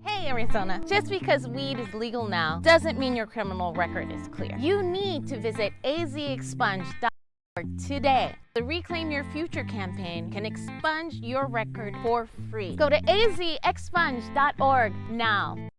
Hey Arizona, just because weed is legal now doesn't mean your criminal record is clear. You need to visit azexpunge.org today. The Reclaim Your Future campaign can expunge your record for free. Go to azexpunge.org now.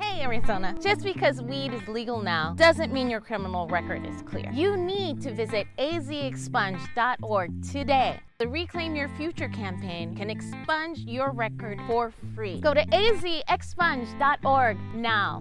Hey Arizona, just because weed is legal now doesn't mean your criminal record is clear. You need to visit azexpunge.org today. The Reclaim Your Future campaign can expunge your record for free. Go to azexpunge.org now.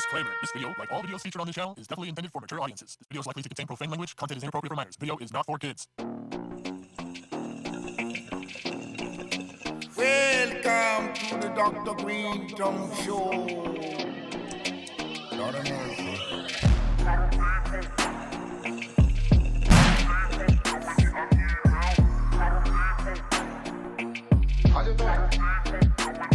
Disclaimer. This video, like all videos featured on this channel, is definitely intended for mature audiences. This video is likely to contain profane language. Content is inappropriate for minors. Video is not for kids. Welcome to the Dr. Greenthumb Show. Lord of mercy. How you doing?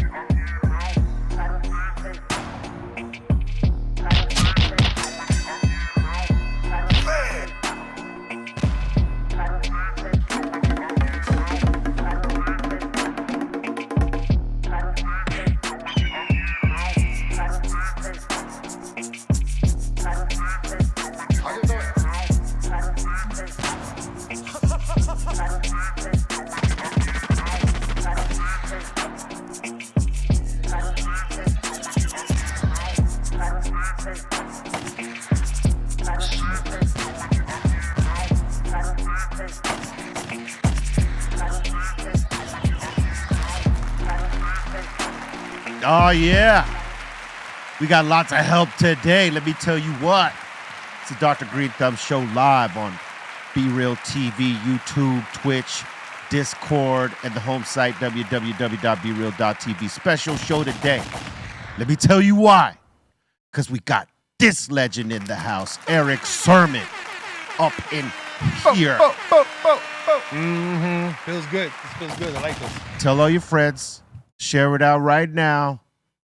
Oh, yeah. We got lots of help today. Let me tell you what. It's the Dr. Greenthumb Show live on Be Real TV, YouTube, Twitch, Discord, and the home site, www.bereal.tv. Special show today. Let me tell you why. Because we got this legend in the house, Erick Sermon, up in here. Feels good. This feels good. I like this. Tell all your friends. Share it out right now.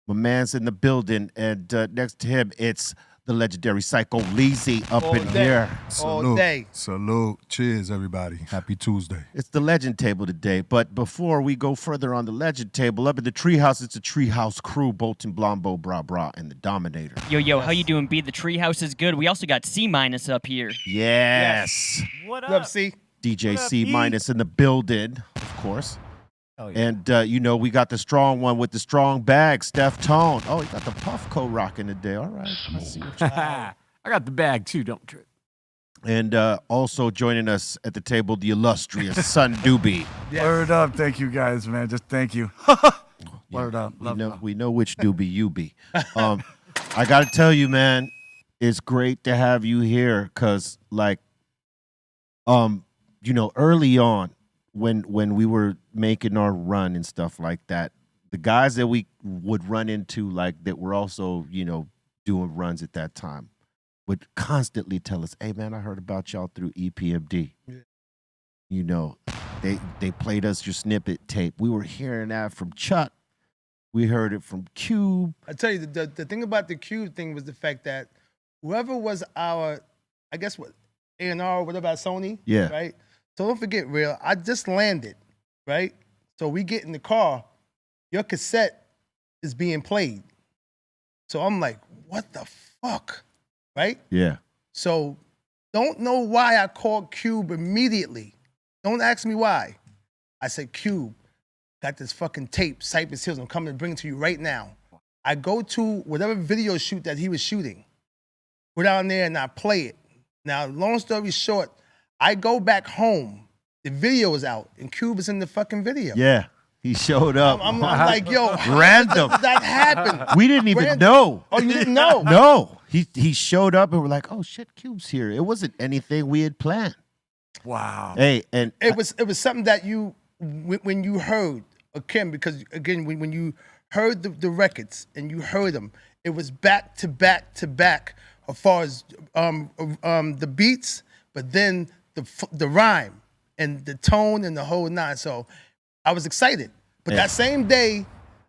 My man's in the building, and next to him, it's the legendary Psycho Leezy up All in day. here. All day. Salute. Cheers, everybody. Happy Tuesday. It's the legend table today, but before we go further on the legend table, up in the treehouse, it's the treehouse crew, Bolton, Blombo, Bra Bra, and the Dominator. Yo, how you doing, B? The treehouse is good. We also got C- up here. Yes. What up, C? DJ What up, C E? minus in the building, of course. Oh, yeah. And, you know, we got the strong one with the strong bag, Steph Tone. Oh, he got the Puffco rocking today. All right. I see what you I got the bag too, don't trip. And also joining us at the table, the illustrious Son Doobie. Yes. Word up. Thank you, guys, man. Just thank you. Word up. We know which Doobie you be. I got to tell you, man, it's great to have you here because, like, you know, early on when we were making our run and stuff like that, the guys that we would run into, like, that were also, you know, doing runs at that time would constantly tell us, hey, man, I heard about y'all through EPMD. Yeah. You know, they played us your snippet tape. We were hearing that from Chuck. We heard it from Cube. I tell you, the thing about the Cube thing was the fact that whoever was our, I guess, what, A&R or whatever at Sony, Yeah. right? So don't forget, Real, I just landed, right? So we get in the car, your cassette is being played. So I'm like, what the fuck, right? Yeah. So don't know why I called Cube immediately. Don't ask me why. I said, Cube, got this fucking tape, Cypress Hills, I'm coming to bring it to you right now. I go to whatever video shoot that he was shooting. Go down there and I play it. Now, long story short, I go back home. The video is out, and Cube is in the fucking video. Yeah. He showed up. I'm like, yo, Random. that happened. We didn't even Random. know. Oh, you didn't know? No. He showed up and we're like, oh shit, Cube's here. It wasn't anything we had planned. Wow. Hey, and It was something that you, when you heard, again, because again, when you heard the records and you heard them, it was back to back to back as far as the beats, but then the rhyme and the tone and the whole nine. So I was excited. But Yeah. that same day,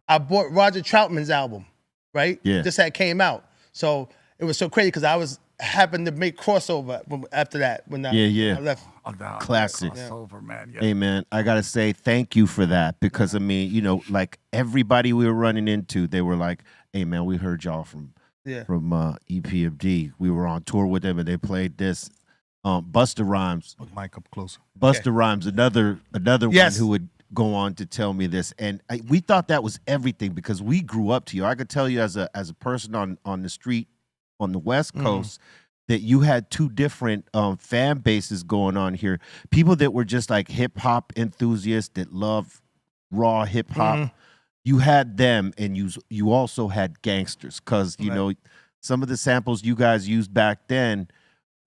I bought Roger Troutman's album, right? Yeah. Just had came out. So it was so crazy because I was happened to make crossover after that when Yeah. I left. Classic. Over, man. Yeah. hey man, I gotta say thank you for that because I mean, you know, like everybody we were running into, they were like, hey man, we heard y'all from Yeah. EPMD. We were on tour with them and they played this. Busta Rhymes. Put the mic up closer. Busta Rhymes, another Yes. one who would go on to tell me this, and we thought that was everything because we grew up to you. I could tell you as a person on the street on the West Coast that you had two different fan bases going on here. People that were just like hip hop enthusiasts that love raw hip hop. You had them, and you also had gangsters because you know some of the samples you guys used back then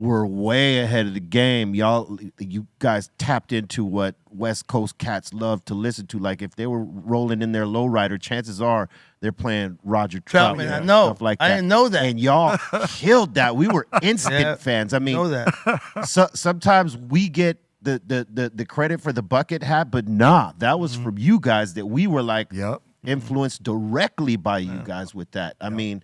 were way ahead of the game. You guys tapped into what West Coast cats love to listen to. Like if they were rolling in their lowrider, chances are they're playing Roger Troutman. I know. Stuff like that. I didn't know that. And y'all killed that. We were instant fans. I mean, know that. sometimes we get the credit for the bucket hat, but nah, that was from you guys that we were like influenced directly by you guys with that. I mean,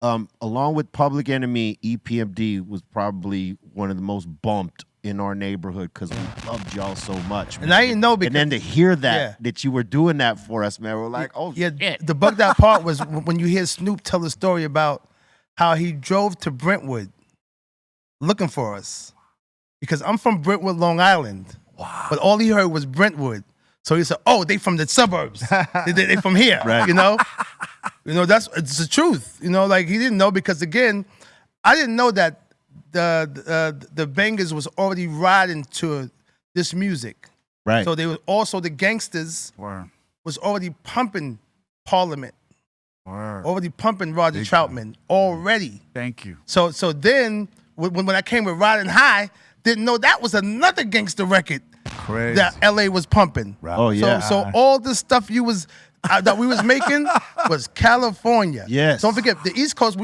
along with Public Enemy, EPMD was probably one of the most bumped in our neighborhood because we loved y'all so much. And I didn't know because... And then to hear that you were doing that for us, man, we're like, oh, yeah. The bugged out part was when you hear Snoop tell the story about how he drove to Brentwood looking for us. Because I'm from Brentwood, Long Island. Wow. But all he heard was Brentwood. So he said, oh, they from the suburbs. they from here, right. You know? It's the truth. You know, like he didn't know because, again, I didn't know that the bangers was already riding to this music. Right. So they were also, the gangsters was already pumping Parliament. Already pumping Roger Troutman. Already. Thank you. So then, when I came with Riding High, didn't know that was another gangster record that LA was pumping. Right. Oh yeah. So all the stuff that we was making was California. Yes. Don't forget the East Coast.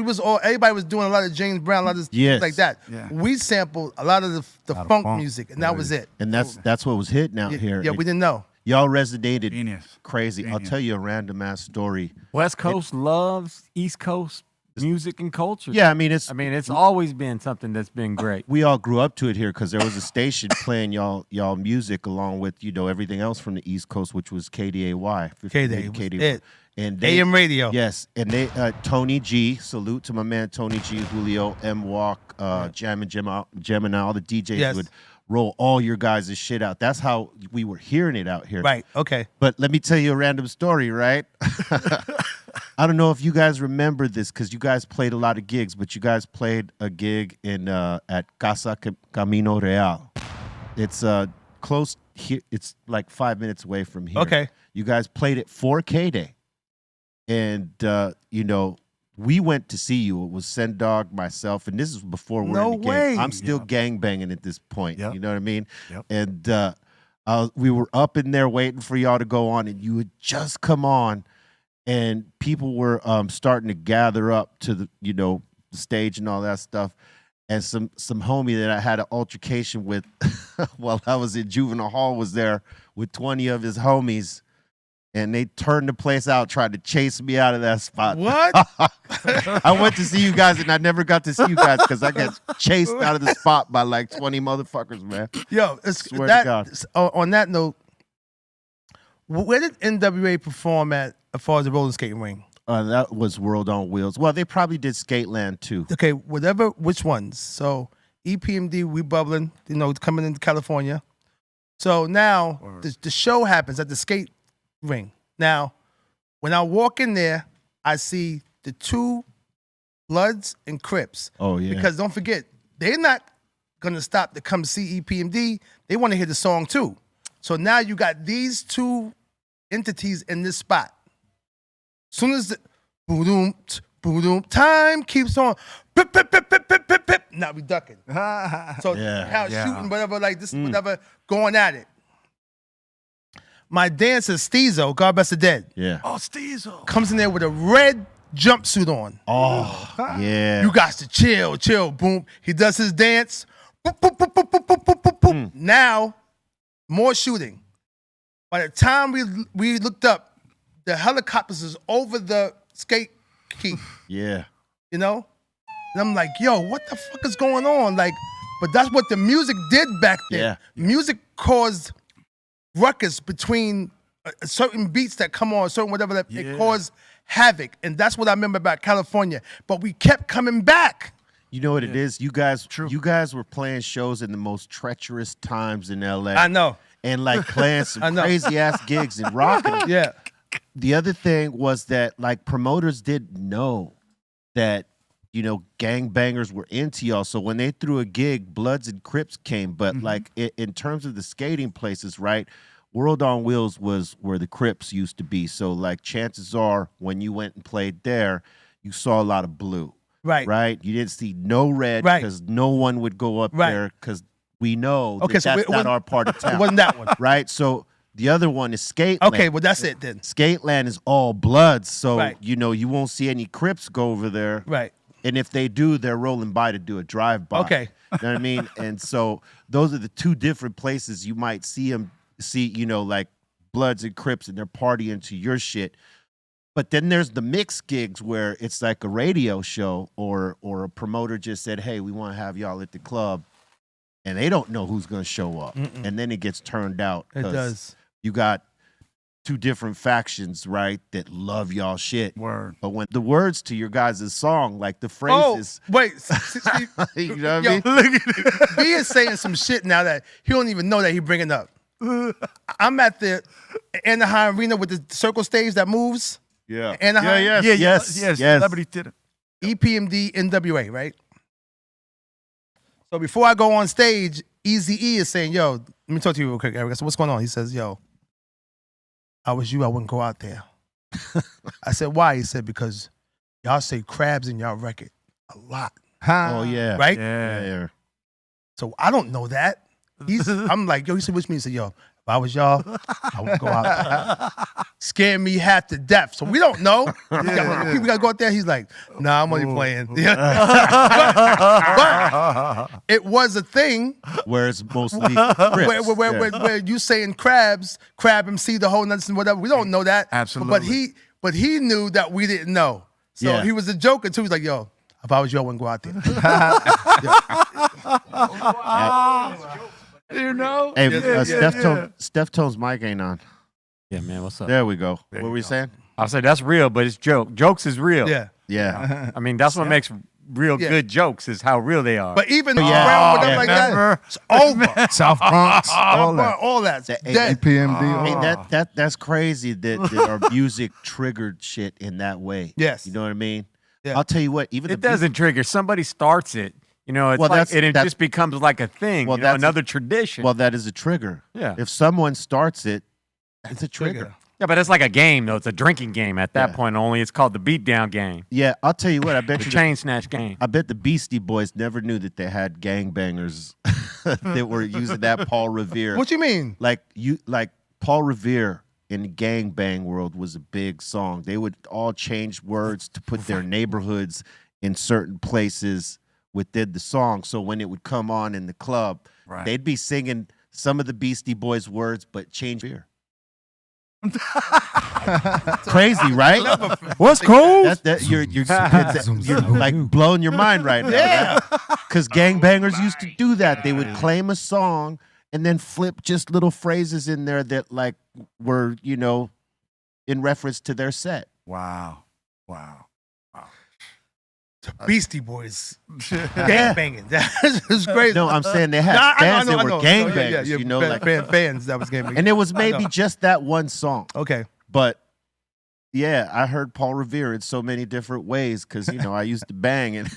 Everybody was doing a lot of James Brown, a lot of stuff like that. Yeah. We sampled a lot of the funk music, and that was it. And that's what was hitting out here. Yeah, we didn't know. Y'all resonated crazy. I'll tell you a random ass story. West Coast loves East Coast music and culture. Yeah, I mean it's always been something that's been great. We all grew up to it here because there was a station playing y'all music along with everything else from the East Coast, which was KDAY. KDAY. And they, AM radio. Yes, and they Tony G. Salute to my man Tony G. Julio M. Walk, Jam and Gemini, all the DJs would roll all your guys' shit out. That's how we were hearing it out here. Right. Okay. But let me tell you a random story, right? I don't know if you guys remember this because you guys played a lot of gigs, but you guys played a gig at Casa Camino Real. It's close here. It's like 5 minutes away from here. Okay. You guys played it for K-Day. And, we went to see you. It was Sendog, myself, and this is before we're in the game. I'm still gangbanging at this point. Yep. You know what I mean? Yep. And we were up in there waiting for y'all to go on, and you had just come on, and people were starting to gather up to the stage and all that stuff. And some homie that I had an altercation with while I was in juvenile hall was there with 20 of his homies. And they turned the place out, tried to chase me out of that spot. What? I went to see you guys, and I never got to see you guys because I got chased out of the spot by like 20 motherfuckers, man. Yo, swear to God. On that note, where did NWA perform at as far as the roller skating ring? That was World on Wheels. Well, they probably did Skateland too. Okay, which ones? So EPMD, we bubbling, coming into California. So now the show happens at the skate ring. Now, when I walk in there, I see the two Bloods and Crips. Oh, yeah. Because don't forget, they're not going to stop to come see EPMD. They want to hear the song too. So now you got these two entities in this spot. Soon as the boom, boom, time keeps on, pip, pip, pip, pip, pip, pip, pip. Now we ducking. So how shooting, whatever, like this, whatever, going at it. My dancer, Steezo, God bless the dead. Yeah. Oh, Steezo. Comes in there with a red jumpsuit on. Oh, yeah. You got to chill, boom. He does his dance. Boop, boop, boop, boop, boop, boop, boop, boop, boop. Now, more shooting. By the time we looked up, the helicopters is over the skate key. Yeah. And I'm like, yo, what the fuck is going on? Like, but that's what the music did back then. Yeah. Music caused ruckus between certain beats that come on, certain whatever that it caused havoc. And that's what I remember about California. But we kept coming back. You know what it is? You guys were playing shows in the most treacherous times in LA. I know. And like playing some crazy ass gigs and rocking. Yeah. The other thing was that like promoters didn't know that, gangbangers were into y'all. So when they threw a gig, Bloods and Crips came. But like in terms of the skating places, right? World on Wheels was where the Crips used to be. So like chances are when you went and played there, you saw a lot of blue. Right. Right. You didn't see no red Right. because no one would go up Right. there because we know Okay, that so that's it not wasn't- our part of town. It wasn't that one. Right. So the other one is Skate Okay, Land. well that's it then. Skate Land is all Bloods, so Right. you know you won't see any Crips go over there. Right. And if they do, they're rolling by to do a drive-by. Okay. You know what I mean? And so those are the two different places you might see them, you know, like Bloods and Crips, and they're partying to your shit. But then there's the mixed gigs where it's like a radio show or a promoter just said, hey, we want to have y'all at the club. And they don't know who's going to show up. And then it gets turned out. It 'cause does. You got two different factions, right, that love y'all shit. Word. But when the words to your guys' song, like the Oh, phrases, wait. you know what Yo, I mean? B is saying some shit now that he don't even know that he bringing up. I'm at the Anaheim Arena with the circle stage that moves. Yeah. Anaheim. Yes. Celebrity did it. EPMD NWA, right? So before I go on stage, Eazy-E is saying, yo, let me talk to you real quick, Eric. I said, what's going on? He says, yo, I was you, I wouldn't go out there. I said, why? He said, because y'all say crabs in y'all record a lot. Oh, yeah. Right? Yeah. So I don't know that. I'm like, yo, he said, which means? He said, yo, if I was y'all, I would go out there. Scared me half to death. So we don't know. We gotta go out there. He's like, nah, I'm only playing. but it was a thing Where it's mostly Crips. where you saying crabs, crab MC, the whole nuts and whatever. We don't know that. Absolutely. But he knew that we didn't know. So Yeah. he was a joker too. He's like, yo, if I was you, I wouldn't go out there. You know? Hey, Steph Tone's mic ain't on. Yeah, man, what's up? There we go. What were we saying? I said that's real, but it's joke. Jokes is real. Yeah. Yeah. I mean, that's what makes real good jokes is how real they are. But even around with them like that, it's over. South Bronx, all that. All that's The dead. EPMD. Hey, that's crazy that our music triggered shit in that way. Yes. You know what I mean? Yeah. I'll tell you what, even it the doesn't trigger. Somebody starts it. You know, it's Well, like that's- it that's- just becomes like a thing. Well, you know, that's another tradition. Well, that is a trigger. Yeah. If someone starts it, it's a trigger. yeah, but it's like a game though. It's a drinking game at that Yeah. point. Only it's called the beatdown game, Yeah, I'll tell you what, I bet the you chain snatch game. I bet the Beastie Boys never knew that they had gangbangers that were using that Paul Revere. What you mean? Like Paul Revere in the gangbang world was a big song. They would all change words to put their neighborhoods in certain places within the song. So when it would come on in the club, they'd be singing some of the Beastie Boys words, but change beer. Crazy, right? What's cool? You're like blowing your mind right now. Yeah. Because gangbangers used to do that. They would claim a song and then flip just little phrases in there that like were, you know, in reference to their set. Wow. Beastie Boys. Gangbanging. That's crazy. No, I'm saying they had Nah, fans I that know. were gangbangers, you know, like, fans that was gangbanging. and it was I maybe know. just that one song. Okay. But yeah, I heard Paul Revere in so many different ways because, you know, I used to bang and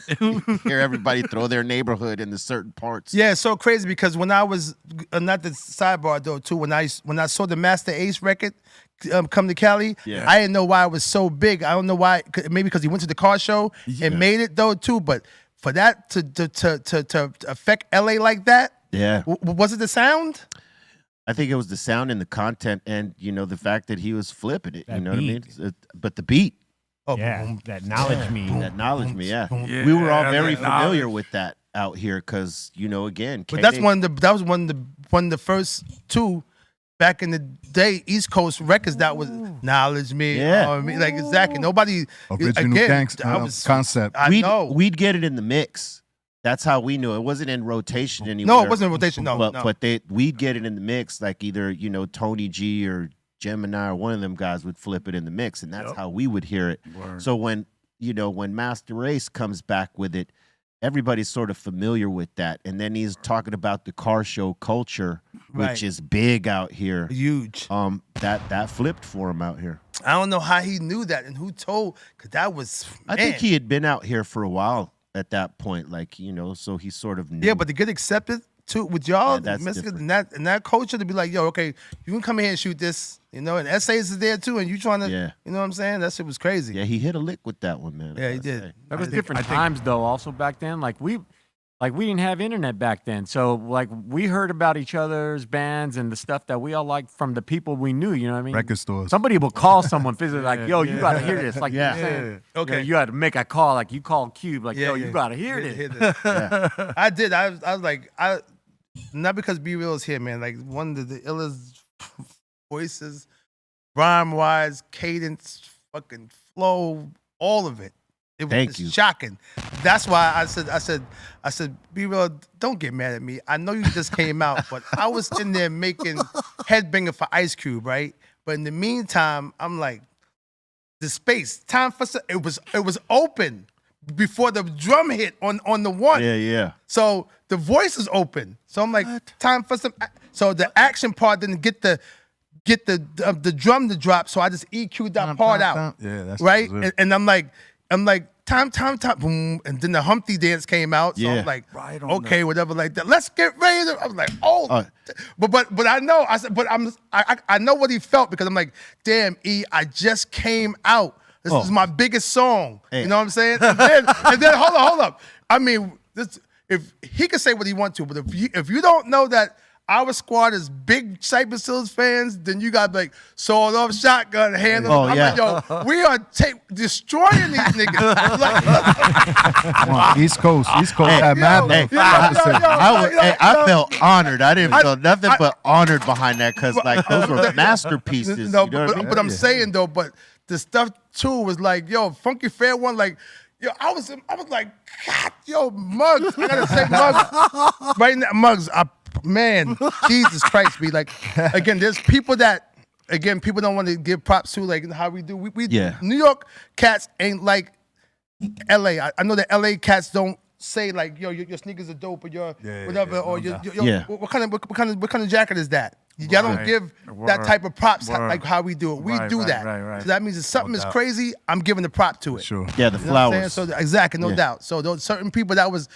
hear everybody throw their neighborhood into certain parts. Yeah, it's so crazy because when I was not the sidebar though too. When I saw the Master Ace record come to Cali, Yeah. I didn't know why it was so big. I don't know why. Maybe because he went to the car show and made it though too. But for that to affect LA like that, Yeah. was it the sound? I think it was the sound and the content and, you know, the fact that he was flipping it. You know what I mean? But the beat. Oh, Yeah, boom, that knowledge me. That knowledge me, yeah. boom. We were all very that familiar knowledge. with that out here because, you know, again, But that was one of the first two back in the day East Coast records that was knowledge me. Yeah. I mean, like exactly. Nobody Original again, gangster I was- concept. I know. we'd get it in the mix. That's how we knew it. wasn't in rotation anymore. No, it wasn't in rotation. No, no. But we'd get it in the mix, like either, you know, Tony G or Gemini or one of them guys would flip it in the mix, and that's how we would hear it. So when, you know, when Master Race comes back with it, everybody's sort of familiar with that. And then he's talking about the car show culture, Right. which is big out here. Huge. That flipped for him out here. I don't know how he knew that and who told, because that was, I think he had been out here for a while at that point, like, you know, so he sort of knew. Yeah, but to get accepted too with y'all, that's Mexicans, different. and that culture to be like, yo, okay, you can come in here and shoot this, and essays is there too, and you trying to, you know what I'm saying? That shit was crazy. Yeah, he hit a lick with that one, man. Yeah, he did. Say. That was different times though. Also back then, like we didn't have internet back then, so like we heard about each other's bands and the stuff that we all liked from the people we knew. You know what I mean? Record stores. Somebody will call someone physically, like, "Yo, you gotta hear this." Like, Yeah. you know what I'm saying? Okay. You had to make a call. Like you called Cube, like, "Yo, you gotta hear this." I did. I was like, not because Be Real is here, man. Like one of the illest voices, rhyme wise, cadence, fucking flow, all of it. It was Thank you. shocking. That's why I said, Be Real, don't get mad at me. I know you just came out, but I was in there making Headbanger for Ice Cube, right? But in the meantime, I'm like, the space, time for it was open before the drum hit on the one. Yeah. So the voice is open. So I'm like, time for some. So the action part didn't get the drum to drop. So I just EQ'd that part out. Yeah, that's right. what it is. And I'm like, time, boom. And then the Humpty dance came out. So Yeah. I'm like, Right on okay, whatever, like that. Let's get ready. I was like, but I know. I said, but I know what he felt because I'm like, damn, E, I just came out. This is my biggest song. Hey. You know what I'm saying? And then hold up. I mean, if he can say what he wants to, but if you don't know that our squad is big Cypress Hills fans, then you got like sawed off shotgun, hand. Oh, I'm yeah. like, yo, we are destroying these niggas. Come on, East Coast had mad love. I felt honored. I didn't feel nothing but honored behind that because like those were masterpieces. No, you know what I mean? but I'm saying though, but the stuff too was like, yo, Funky Fair one, like, yo, I was like, God, yo, Muggs, I gotta say Muggs, right now, Muggs, man, Jesus Christ, be like, again, there's people that, again, people don't want to give props to, like how we do. We New York cats ain't like LA. I know that LA cats don't say like, yo, your sneakers are dope or your whatever, or your what kind of jacket is that? Y'all don't give that type of props like how we do it. We do that. Right. So that means if something is crazy, I'm giving the prop to it. Sure. Yeah, the You know what I'm flowers. saying? So exactly, no doubt. So those certain people that was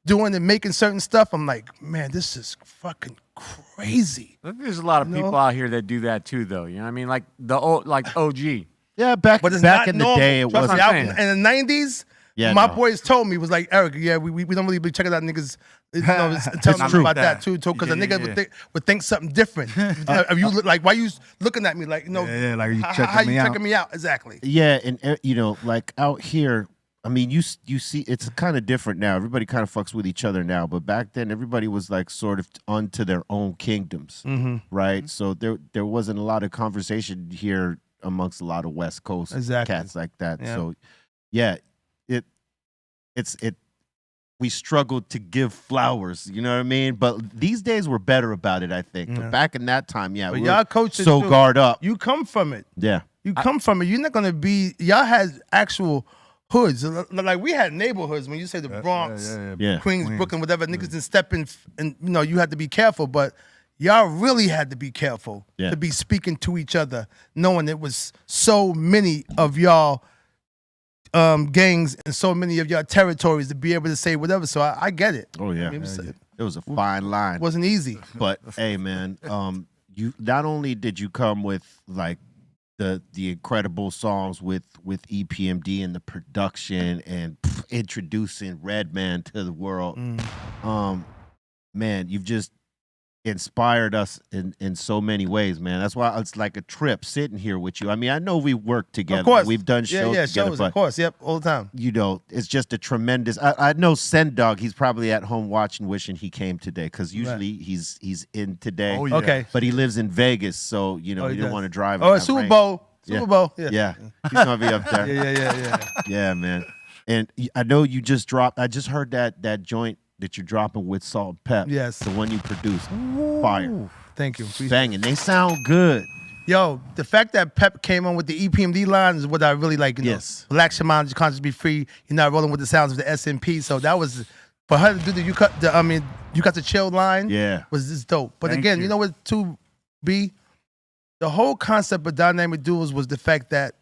doing and making certain stuff, I'm like, man, this is fucking crazy. There's a lot of people out here that do that too, though. You know what I mean? Like like OG. Yeah, back But it's back not in the normal. day, it Trust wasn't. me, in the 90s, Yeah, my no. boys told me, was like, Eric, yeah, we don't really be checking out niggas, telling me true. about that too, because a nigga would think something different. If you look like, why you looking at me like, you know, like you how you checking me out? Exactly. Yeah, and you know, like out here, I mean, you see, it's kind of different now. Everybody kind of fucks with each other now, but back then, everybody was like sort of onto their own kingdoms, right? So there wasn't a lot of conversation here amongst a lot of West Coast cats like that. Yeah. So, yeah, we struggled to give flowers, you know what I mean? But these days we're better about it, I think. But back in that time, yeah, But we y'all were coaches so too. guard up. You come from it. Yeah. You come from it. You're not gonna be. Y'all had actual hoods. Like we had neighborhoods. When you say the Bronx, Yeah. Queens, Brooklyn, whatever, niggas didn't step in, and you know you had to be careful. But y'all really had to be careful to be speaking to each other, knowing it was so many of y'all gangs and so many of y'all territories to be able to say whatever. So I get it. Oh yeah. I mean, It was a fine line. it wasn't easy. But hey, man, you not only did you come with like the incredible songs with EPMD and the production and introducing Redman to the world, man, you've just inspired us in so many ways, man. That's why it's like a trip sitting here with you. I mean, I know we work together. Of course, We've done shows together, shows, but of course, yep, all the time. you know, it's just a tremendous. I know Send Dog. He's probably at home watching, wishing he came today, because usually he's in today. Oh, yeah. Okay. But he lives in Vegas, so you know he he don't does. want to drive. Oh, in that Super rain. Bowl. Yeah. Super Bowl. Yeah, he's gonna be up there. Yeah. Yeah, man. And I know you just dropped. I just heard that joint that you're dropping with Salt and Pep. Yes. The one you produced. Fire. Thank you. Banging. They sound good. Yo, the fact that Pep came on with the EPMD line is what I really like. You know, Yes. relax your mind, your conscience be free. You're not rolling with the sounds of the SMP. So that was, for her to do the you got the chill line. Yeah. Was this dope? But Thank again, you. you know what? To be, the whole concept of Dynamic Duels was the fact that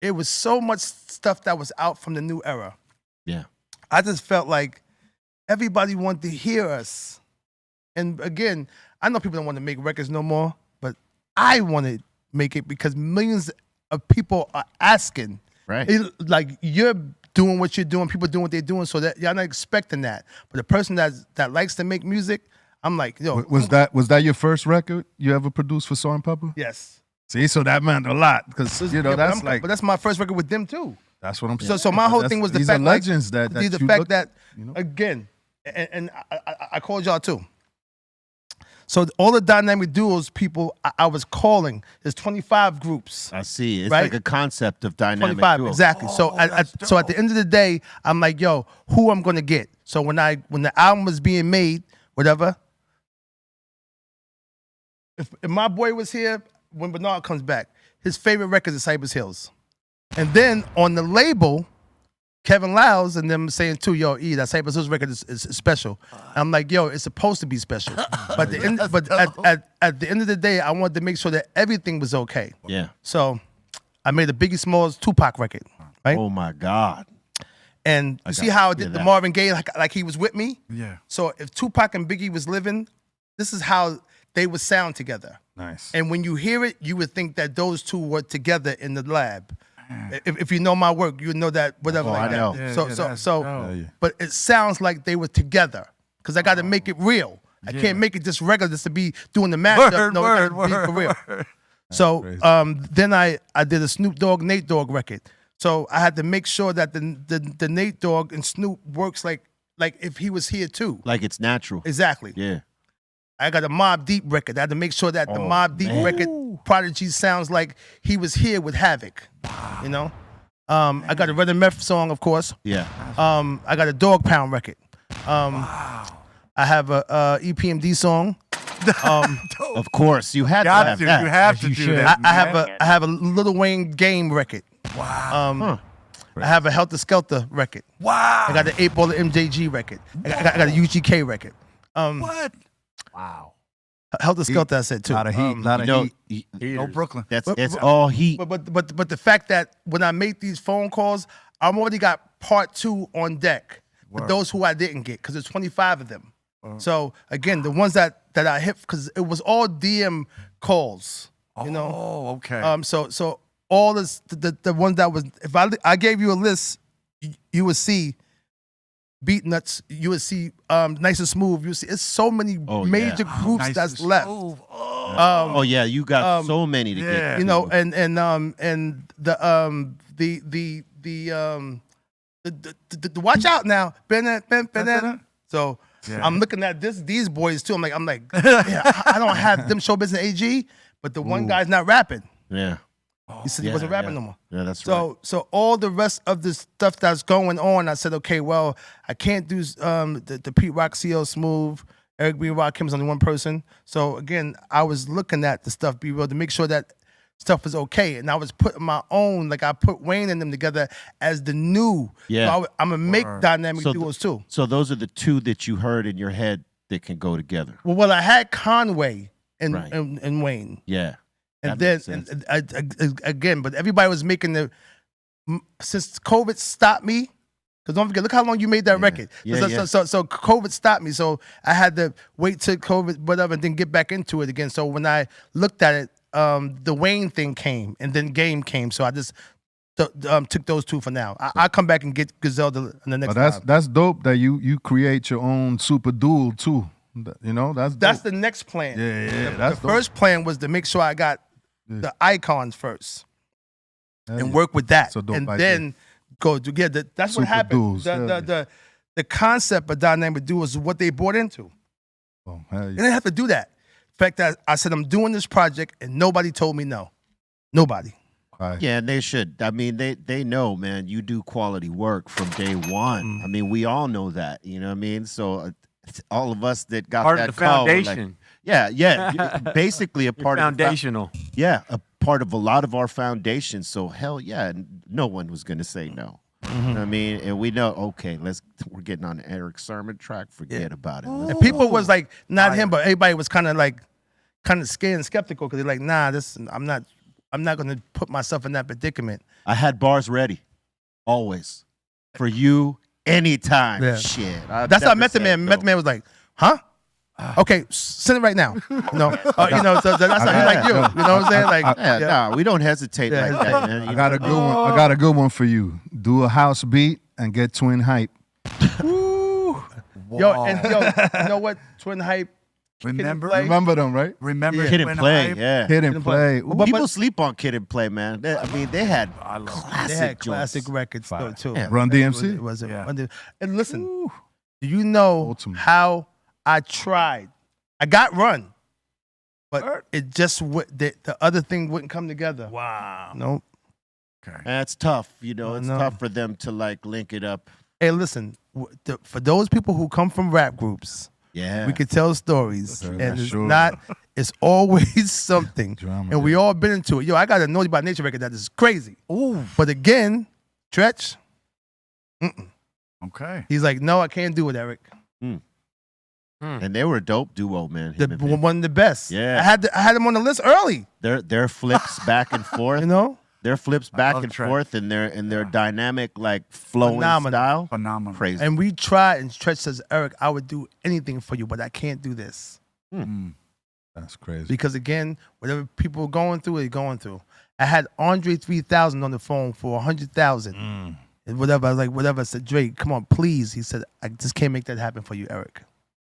it was so much stuff that was out from the new era. Yeah. I just felt like everybody wanted to hear us And again, I know people don't want to make records no more, but I want to make it because millions of people are asking. Right. Like you're doing what you're doing, people doing what they're doing, so that y'all not expecting that. But the person that likes to make music, I'm like, yo. Was that your first record you ever produced for Salt and Pepper? Yes. See, so that meant a lot because that's but that's my first record with them too. That's what I'm saying. So my whole thing was the these fact are legends that the you fact look, that you know? again, and I called y'all too. So all the dynamic duos people I was calling, there's 25 groups. I see. It's right? like a concept of dynamic 25, duo. exactly. So so at the end of the day, I'm like, yo, who I'm gonna get? So when the album was being made, whatever, if my boy was here, when Bernard comes back, his favorite record is Cypress Hills. And then on the label, Kevin Lyles and them saying too, yo, that Cypress Hills record is special. I'm like, yo, it's supposed to be special. But at the end of the day, I wanted to make sure that everything was okay. Yeah. So I made a Biggie Smalls Tupac record, right? Oh my God. And you see how I did the that. Marvin Gaye like he was with me? Yeah. So if Tupac and Biggie was living, this is how they would sound together. Nice. And when you hear it, you would think that those two were together in the lab. If you know my work, you would know that whatever like I know. that. So, but it sounds like they were together because I got to make it real. I can't make it just regular just to be doing the mashup. No, it gotta be for real. So then I did a Snoop Dogg, Nate Dogg record. So I had to make sure that the Nate Dogg and Snoop works like if he was here too. Like it's natural. Exactly. Yeah. I got a Mobb Deep record. I had to make sure that the Mobb Deep man. record, Prodigy sounds like he was here with Havoc. You know? I got a Red and Meth song, of course. Yeah. I got a Dog Pound record. I have a EPMD song. Of course, you had to have that. You have to do that. I have a Lil Wayne Game record. Wow. I have a Helter Skelter record. Wow. I got the 8 Ball of MJG record. I got a UGK record. What? Wow. Helter Skelter, I said too. Lot of heat. Lot of heat. Heaters. No Brooklyn. It's all heat. But the fact that when I make these phone calls, I've already got part 2 on deck. For those who I didn't get, because there's 25 of them. So again, the ones that I hit, because it was all DM calls. You know. Oh, okay. So all this the ones that was, if I gave you a list, you would see Beat Nuts, you would see Nice and Smooth, you would see it's so many major groups Nice that's and left. Smooth. Oh yeah, you got so many to get. You know, and the watch out now. So I'm looking at these boys too. I'm like, yeah, I don't have them Showbiz and AG, but the one guy's not rapping. Yeah. He said he wasn't rapping no more. Yeah, that's right. So all the rest of the stuff that's going on, I said, okay, well, I can't do the Pete Rock, CL Smooth, Erick B. Rock, Kim's only one person. So again, I was looking at the stuff, Be Real, to make sure that stuff was okay. And I was putting my own, like I put Wayne and them together as the new. Yeah. So I'm going to make dynamic duos too. So those are the two that you heard in your head that can go together. Well, I had Conway and Wayne. Yeah. And then, again, but everybody was making since COVID stopped me, because don't forget, look how long you made that record. So COVID stopped me, so I had to wait till COVID, whatever, and then get back into it again. So when I looked at it, the Wayne thing came, and then Game came, so I just took those two for now. I'll come back and get Griselda in the next time. That's dope that you create your own super duel too. You know, that's the next plan. Yeah. The first plan was to make sure I got the icons first and work with that, and then go together. That's what happened. The concept of dynamic duos is what they bought into. Oh, hell yeah. They didn't have to do that. In fact, I said I'm doing this project, and nobody told me no. Nobody. Right. Yeah, and they should. I mean, they know, man. You do quality work from day one. I mean, we all know that. You know what I mean? So all of us that got part that of the call, foundation. Yeah, basically a part foundational. A part of a lot of our foundation. So hell yeah, no one was gonna say no. You know what I mean, and we know, okay, we're getting on the Erick Sermon track. Forget about it. And people was like, not him, but everybody was kind of scared and skeptical because they're like, nah, I'm not gonna put myself in that predicament. I had bars ready, always, for you, anytime. Yeah. Shit, That's how Method Man. Method Man was like, huh? Okay, send it right now. So that's how he like you. You know what I'm saying? Like, Nah, we don't hesitate like that, man. I got a good one. I got a good one for you. Do a house beat and get twin hype. Yo, you know what? Twin hype. Remember them, right? Remember Kid and Play, yeah. Kid and Play. People sleep on Kid and Play, man. They had classic records too. Yeah. Run DMC. It was and listen, do you know how I tried? I got Run, but it just the other thing wouldn't come together. Wow. Nope. Okay. That's tough. It's tough for them to like link it up. Hey, listen, for those people who come from rap groups. Yeah, we could tell stories, and it's always something. Drama, and we all been into it. Yo, I got a Naughty by Nature record that is crazy. Ooh. But again, Tretch, okay. He's like, no, I can't do it, Eric. And they were a dope duo, man. One of the best. Yeah, I had them on the list early. Their flips back and forth. Their flips back and forth, and their dynamic, like flowing style, phenomenal, crazy. And we tried, and Stretch says, "Eric, I would do anything for you, but I can't do this." That's crazy. Because again, whatever people are going through, they're going through. I had Andre 3000 on the phone for 100,000, and whatever. I was like, whatever. I said, Drake, come on, please. He said, I just can't make that happen for you, Eric.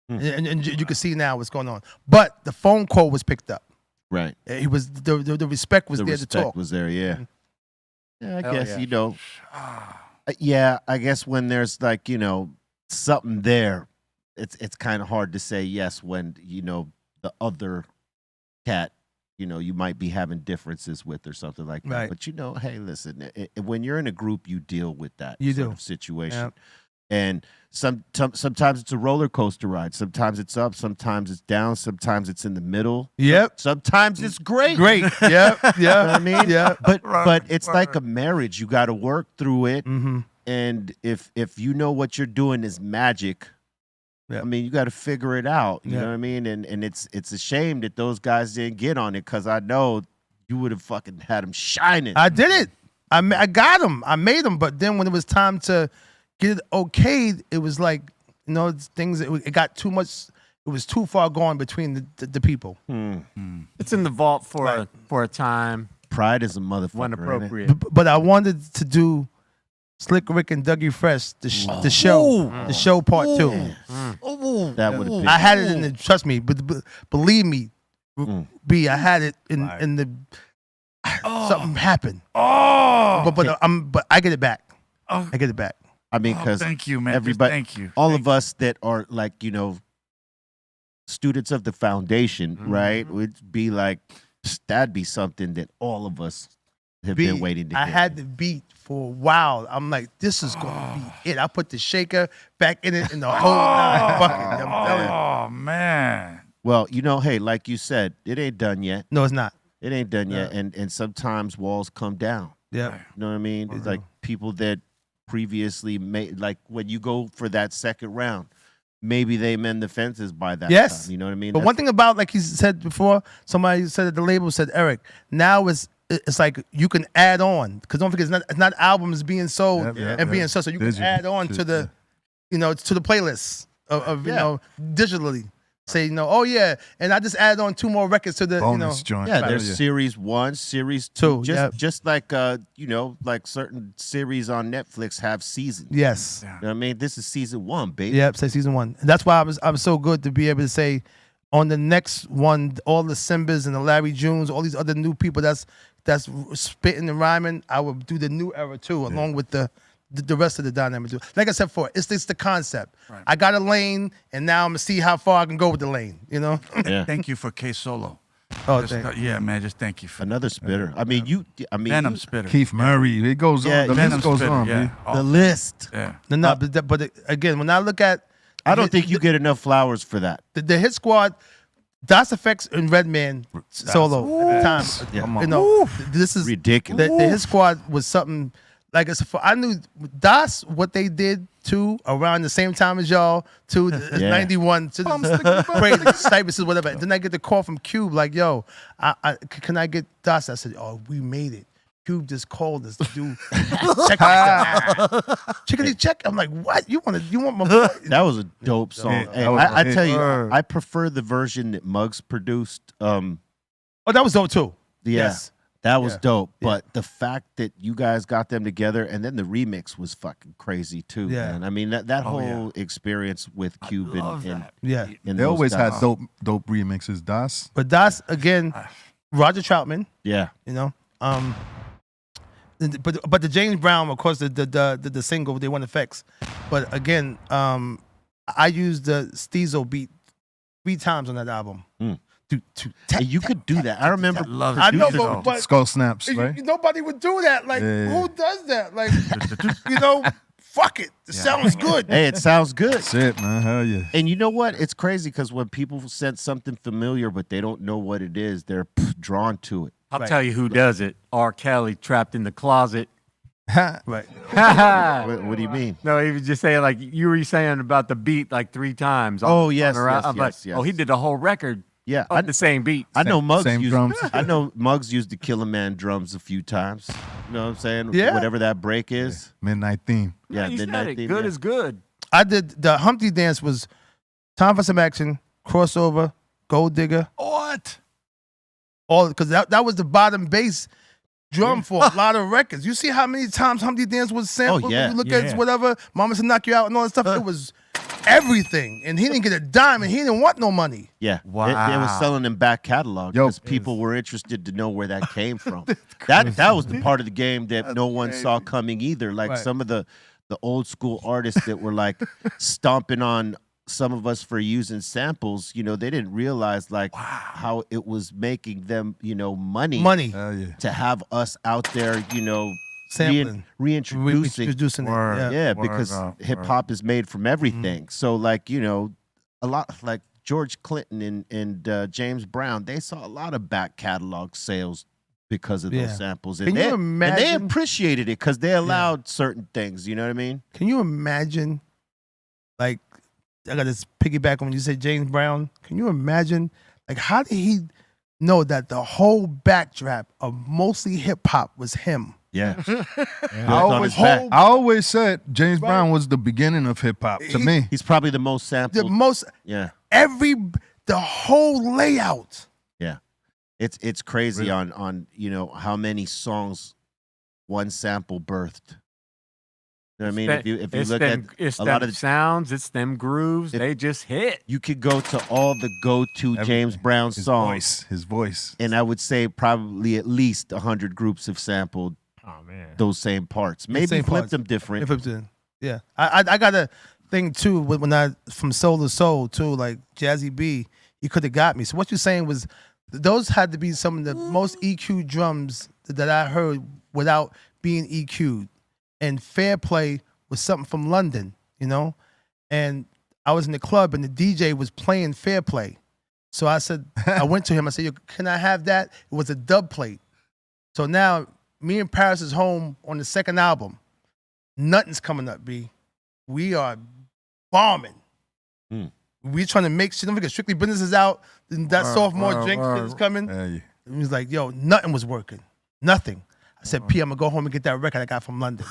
And you can see now what's going on. But the phone call was picked up. Right. He was the respect was there to talk. The respect was there, yeah. Yeah, I guess, I guess when there's like, something there, it's kind of hard to say yes when, the other cat, you might be having differences with or something like that. Right. But, hey, listen, when you're in a group, you deal with that sort of situation. Yep. And sometimes it's a roller coaster ride. Sometimes it's up. Sometimes it's down. Sometimes it's in the middle. Yep. Sometimes it's great. Great. Yep. Yeah. You know what I mean? Yeah. But it's like a marriage. You got to work through it. And if you know what you're doing is magic, I mean, you got to figure it out. You know what I mean? And it's a shame that those guys didn't get on it, because I know you would have fucking had them shining. I did it. I got them. I made them. But then when it was time to get it okayed, it was like, things, it got too much. It was too far gone between the people. It's in the vault for a time. Pride is a motherfucker. When appropriate. But I wanted to do Slick Rick and Dougie Fresh, the show part 2. That would have been. I had it in the, trust me, but believe me, B, I had it in the. Something happened. But I get it back. I get it back. I mean, because thank you, man. Everybody, thank you. All of us that are like, students of the foundation, right? Would be like, that'd be something that all of us have been waiting to I get. had the beat for a while. I'm like, this is going to be it. I put the shaker back in it and the whole nine. Fuck it. I'm telling you. Oh, man. Well, hey, like you said, it ain't done yet. No, it's not. It ain't done yet. And sometimes walls come down. Yeah. You know what I mean? It's like people that previously made, like when you go for that second round, maybe they mend the fences by that time. You know what I mean? But one thing about, like he said before, somebody said at the label, said, Eric, now it's like you can add on, because don't forget, it's not albums being sold being sold, so you can add on to the, to the playlist of digitally. Say, oh yeah, and I just added on 2 more records to the, bonus joint. Yeah, there's series 1, series 2. Just like like certain series on Netflix have seasons. Yes. You know what I mean? This is season 1, baby. Yep, say season 1. And that's why I was so good to be able to say on the next one, all the Simbas and the Larry Junes, all these other new people that's spitting and rhyming, I will do the new era too, along with the rest of the dynamic. Like I said before, it's the concept. Right. I got a lane, and now I'm going to see how far I can go with the lane, Yeah. Thank you for K Solo. Oh, yeah, man, just thank you for another spitter. I mean, Venom spitter. Keith Murray. It goes on. The list goes on. Yeah. The list. Yeah. No, but again, when I look at, I don't think you get enough flowers for that. The Hit Squad, Das Effects and Redman solo at the time. Yeah. This is ridiculous. The Hit Squad was something. Like I knew Das, what they did too around the same time as y'all to 91 to the crazy Cypress or whatever. And then I get the call from Cube like, yo, can I get Das? I said, oh, we made it. Cube just called us to do chickadee check. I'm like, what? You want my boy? That was a dope song. Hey, I tell you, I prefer the version that Muggs produced. Oh, that was dope too. Yeah, Yes. that was dope. Yeah. But the fact that you guys got them together and then the remix was fucking crazy too, Yeah. man. I mean, that whole experience with Cube and Yeah. and They those always guys. had dope remixes, Das. But that's again, Roger Troutman. Yeah. You know, but the James Brown, of course, the single they want effects. But again, I used the Steezo beat 3 times on that album. Hey, you could do that. I remember. I know, but Skull Snaps, right? nobody would do that. Like, Yeah. who does that? Like, fuck it. It sounds good. Hey, it sounds good. That's it, man. Hell yeah. And you know what? It's crazy because when people sense something familiar but they don't know what it is, they're drawn to it. I'll tell you who does it. R. Kelly trapped in the closet. Right. What do you mean? No, he was just saying like you were saying about the beat like 3 times. Oh, yes, I'm like, yes. oh, he did the whole record. Yeah, on the same beat. I know Muggs same used. drums. I know Muggs used the Killer Man drums a few times. You know what I'm saying? Yeah. Whatever that break is. Midnight Theme. Yeah, you said Midnight it. Theme, Good yeah. is good. I did the Humpty Dance was Time for Some Action, Crossover, Gold Digger. What? All because that was the bottom bass drum for a lot of records. You see how many times Humpty Dance was sampled? Oh, yeah. When you look at whatever, Mama Said Knock You Out and all that stuff. It was everything. And he didn't get a dime and he didn't want no money. Yeah. Wow. They was selling in back catalog Yo. because people were interested to know where that came from. that was the part of the game that no one saw coming either. Like Right. some of the old school artists that were like stomping on some of us for using samples, you know, they didn't realize like how it was making them, you know, money Hell yeah. to have us out there, you know, Sampling. reintroducing. Introducing it. Word. Yeah. Yeah, Word because up, hip hop is made from everything. So, like, you know, a lot like George Clinton and James Brown, they saw a lot of back catalog sales because of Yeah. those samples. Can And you they imagine- appreciated it because they allowed certain things. You know what I mean? Can you imagine, like, I got this piggyback on when you say James Brown. Can you imagine, like, how did he know that the whole backdrop of mostly hip hop was him? Yeah. I always said James Brown was the beginning of hip hop to me. He's probably the most sampled. The most, Yeah. the whole layout. Yeah. It's crazy on you know how many songs one sample birthed. You know what I mean? If you it's look them, at it's a them lot of the, sounds, it's them grooves. They just hit. you could go to all the go-to James Brown His songs, His voice. and I would say probably at least 100 groups have sampled those same parts. Maybe same flipped parts. them different. Yeah. I got a thing too when I from Soul to Soul too, like Jazzy B, he could have got me. So what you're saying was those had to be some of the most EQ drums that I heard without being EQ'd. And Fair Play was something from London, you know? And I was in the club and the DJ was playing Fair Play. So I said, I went to him, I said, "Yo, can I have that?" It was a dub plate. So now me and Paris is home on the second album. Nothing's coming up, B. We are bombing. We trying to make shit. Don't forget, Strictly Business is out. That sophomore drink shit is coming. Yeah, yeah. He was like, yo, nothing was working. Nothing. I said, P, I'm going to go home and get that record I got from London.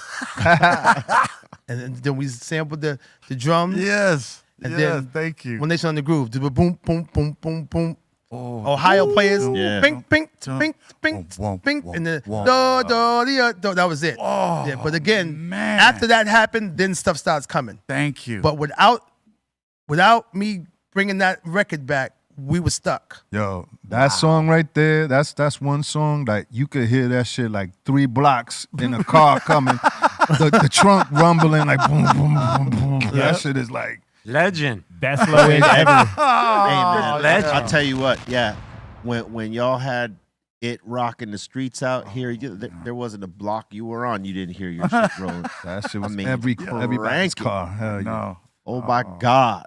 And then we sampled the drums. Yes. And yes. then Thank you. When they on the groove, do a boom, boom, boom, boom, boom. Ohio players, Yeah. bing, bing, bing, bing, bing, and then that was it. Oh, Yeah, but again, man. after that happened, then stuff starts coming. Thank you. But without me bringing that record back, we were stuck. Yo, that song right there, that's one song that you could hear that shit like 3 blocks in a car coming. the trunk rumbling like boom, boom, boom, boom. That shit is like Legend. Best low end ever. Hey, man, legend. I'll tell you what. Yeah, when y'all had it rocking the streets out here, there wasn't a block you were on you didn't hear your shit rolling. that shit was I mean, everybody's cranking. car. Hell yeah. no. Oh my God.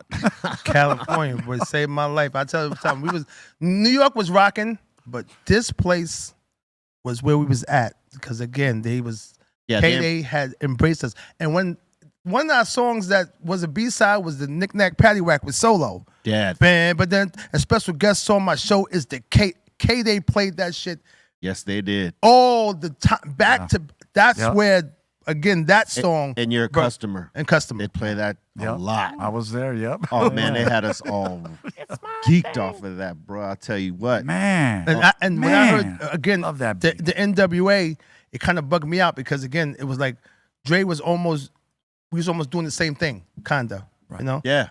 California, boy, saved my life. I tell you, time New York was rocking, but this place was where we was at because again, K-Day had embraced us. And when one of our songs that was a B-side was the Knick Knack Paddywhack with Solo. Yeah. Man, but then a special guest on my show is the K-Day played that shit Yes, they did. All the time. Back to that's Yep. where again that song. And you're a customer. And customer. They play that a Yep. lot. I was there. Yep. Oh man, they had us all geeked off of that, bro. I'll tell you what. Man. And when I heard Man. again Love that the beat. NWA, it kind of bugged me out because again it was like Dre was almost doing the same thing, kinda. Right. You know. Yeah.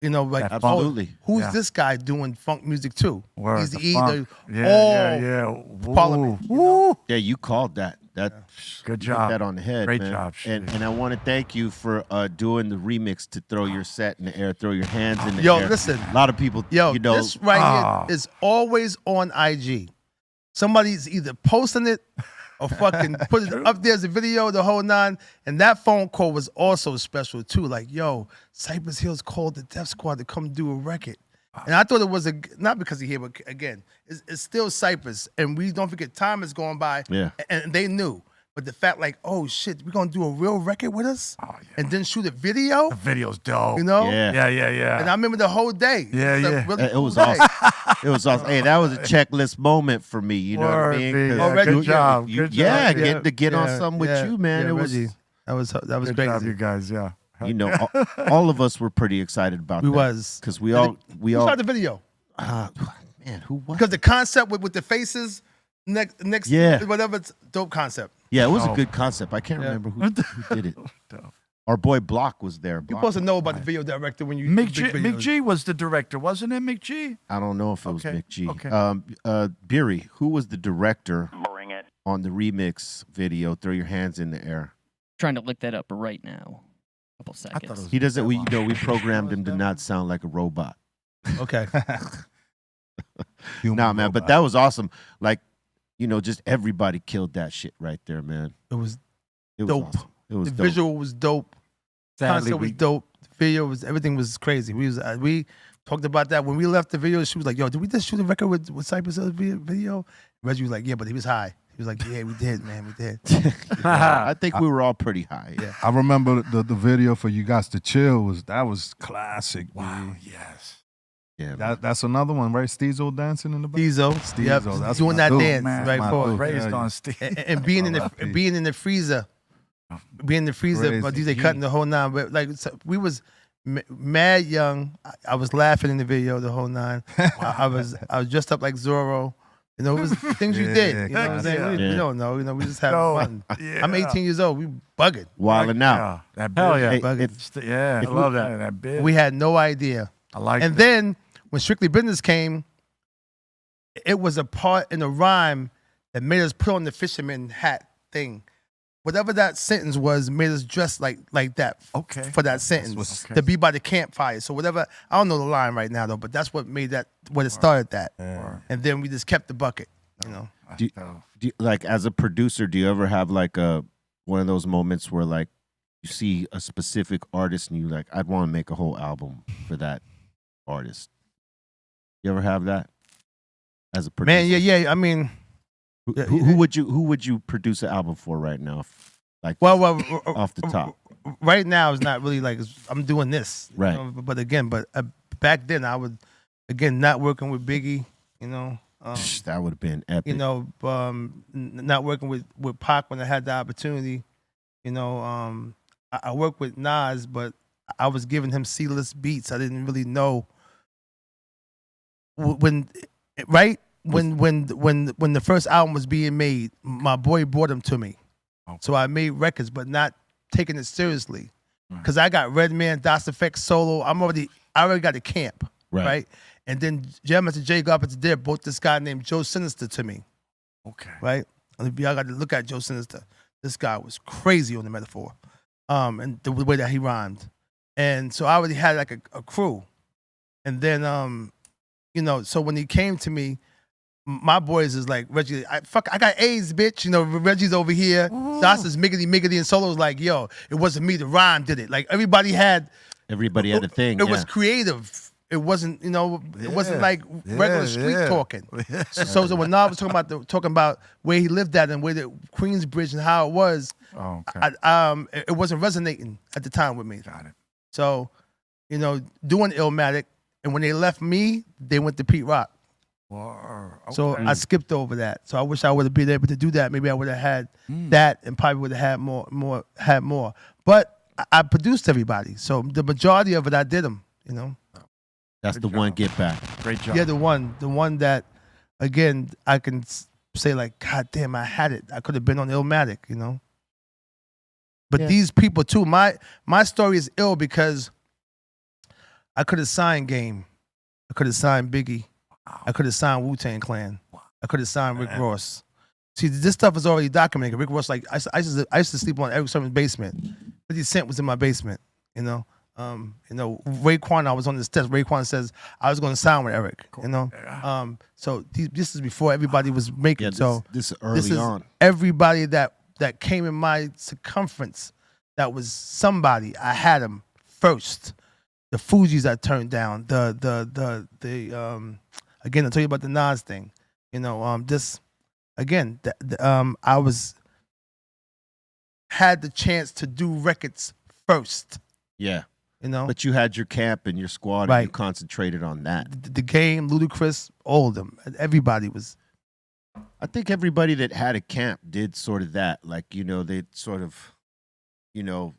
You know, like That oh, Absolutely. who's Yeah. this guy doing funk music too? Word, He's the the funk. Yeah, all yeah. Parliament. Woo. Yeah, you called that. That Good hit job. that on the head. Great man. job. And I want to thank you for doing the remix to Throw Your Set in the Air, Throw Your Hands in the Yo, air. listen. A lot of people, Yo, you know, this right Ah. here is always on IG. Somebody's either posting it or fucking put it up there as a video, the whole nine. And that phone call was also special too. Like, yo, Cypress Hill's called the Def Squad to come do a record. And I thought it was not because of here, but again, it's still Cypress. And we don't forget time is going by. Yeah. And they knew. But the fact like, oh shit, we're gonna do a real record with us? Oh, yeah. And then shoot a video? The video's dope. You know? Yeah. Yeah. And I remember the whole day. Yeah, It's a yeah. really it was cool day. awesome. It was awesome. Hey, that was a checklist moment for me. You know what I Word, mean? B. 'Cause Oh, Reggie, Good job. you- Good yeah, job. getting to get on something with you, man. Yeah, It was, Reggie. That was Good crazy. job, you guys. Yeah. you know, all of us were pretty excited about We that. was. Because we And all, Who shot the video? man, who was? Because the concept with the faces, next, Yeah. whatever, it's dope concept. Yeah, it was a Oh. good concept. I can't Yeah. remember who did it. Our boy Block was there. You're Block. supposed to know about the video director when you Mick do G, big Mick videos. G was the director, wasn't it, Mick G? I don't know if it was Okay, Mick G. okay. Beery, who was the director on the remix video, Throw Your Hands in the Air? Trying to look that up right now. Couple I thought it seconds. was He doesn't, we programmed him to not sound like a robot. Okay. Nah, man, but that was awesome. Like, you know, just everybody killed that shit right there, man. It was It was dope. awesome. It was The dope. visual was dope. Sadly, Concept was dope. The video was, everything was crazy. We talked about that when we left the video. She was like, "Yo, did we just shoot a record with Cypress Hill's video?" Reggie was like, "Yeah, but he was high." He was like, "Yeah, we did, man, we did." I think we were all pretty high. Yeah. I remember the video for You Got to Chill was classic. Wow, B. yes. Yeah, man. That's another one, right? Steezo dancing in the back. Diesel, yep, that's doing my that dude, dance man. right My for dude. it. Raised Yeah, on Steve. And being in the R.I.P. being in the freezer, being in the freezer, but Crazy. DJ cutting the whole nine. But like we was mad young. I was laughing in the video the whole nine. I was dressed up like Zorro. You know, it was things you did. You know what I'm saying? Yeah. We don't know. You know, we just have No. fun. Yeah. I'm 18 years old. We bugging. Wilding out. Yeah, that Hell bit. yeah. Hey, Bugging. Yeah. If I love that. That bit. We had no idea. I like And it. then when Strictly Business came, it was a part in a rhyme that made us put on the fisherman hat thing. Whatever that sentence was made us dress like that Okay. for that sentence what's- to be by the campfire. So whatever, I don't know the line right now though, but that's what made that, what it started that. And then we just kept the bucket, you know. Do you, like, as a producer, do you ever have like one of those moments where like you see a specific artist and you like, I'd want to make a whole album for that artist? You ever have that as a producer? Man, yeah. I mean, Who would you produce an album for right now? Like, well, off the top. right now it's not really like I'm doing this, you Right. know, but again, back then I would, again, not working with Biggie, you know. That would have been epic. You know, not working with Pac when I had the opportunity. You know, I worked with Nas, but I was giving him C-list beats. I didn't really know when the first album was being made. My boy brought them to me, so I made records, but not taking it seriously, because I got Redman, Das Effect, Solo. I already got the camp, right? And then Jam Master Jay got up to there, brought this guy named Joe Sinister to me. Okay. Right? And y'all got to look at Joe Sinister. This guy was crazy on the metaphor. And the way that he rhymed. And so I already had like a crew. And then you know, so when he came to me, my boys is like, Reggie, I got AIDS, bitch. You know, Reggie's over here. Das is miggity, and Solo's like, yo, it wasn't me, the rhyme did it. Like everybody had a thing. It was creative. It wasn't, you know, it wasn't like regular street talking. So when Nav was talking about where he lived at and where the Queensbridge and how it was, it wasn't resonating at the time with me. Got it. So, you know, doing Illmatic, and when they left me, they went to Pete Rock. So I skipped over that. So I wish I would have been able to do that. Maybe I would have had that and probably would have had more. But I produced everybody. So the majority of it, I did them, you know. That's the one get back. Great job. Yeah, the one that, again, I can say like, God damn, I had it. I could have been on Illmatic, you know. But these people too, my story is ill because I could have signed Game. I could have signed Biggie. I could have signed Wu-Tang Clan. I could have signed Rick Ross. See, this stuff is already documented. Rick Ross, like, I used to sleep on Erick Sermon's basement. 50 Cent was in my basement, you know. Raekwon, I was on this test. Raekwon says I was going to sign with Erick, you know. So this is before everybody was making. Yeah, this is early on. Everybody that came in my circumference that was somebody, I had them first. The Fugees I turned down. Again, I'll tell you about the Nas thing. You know, I had the chance to do records first. Yeah. You know? But you had your camp and your squad and you concentrated on that. The Game, Ludacris, all of them. Everybody was. I think everybody that had a camp did sort of that. Like, you know, they sort of, you know,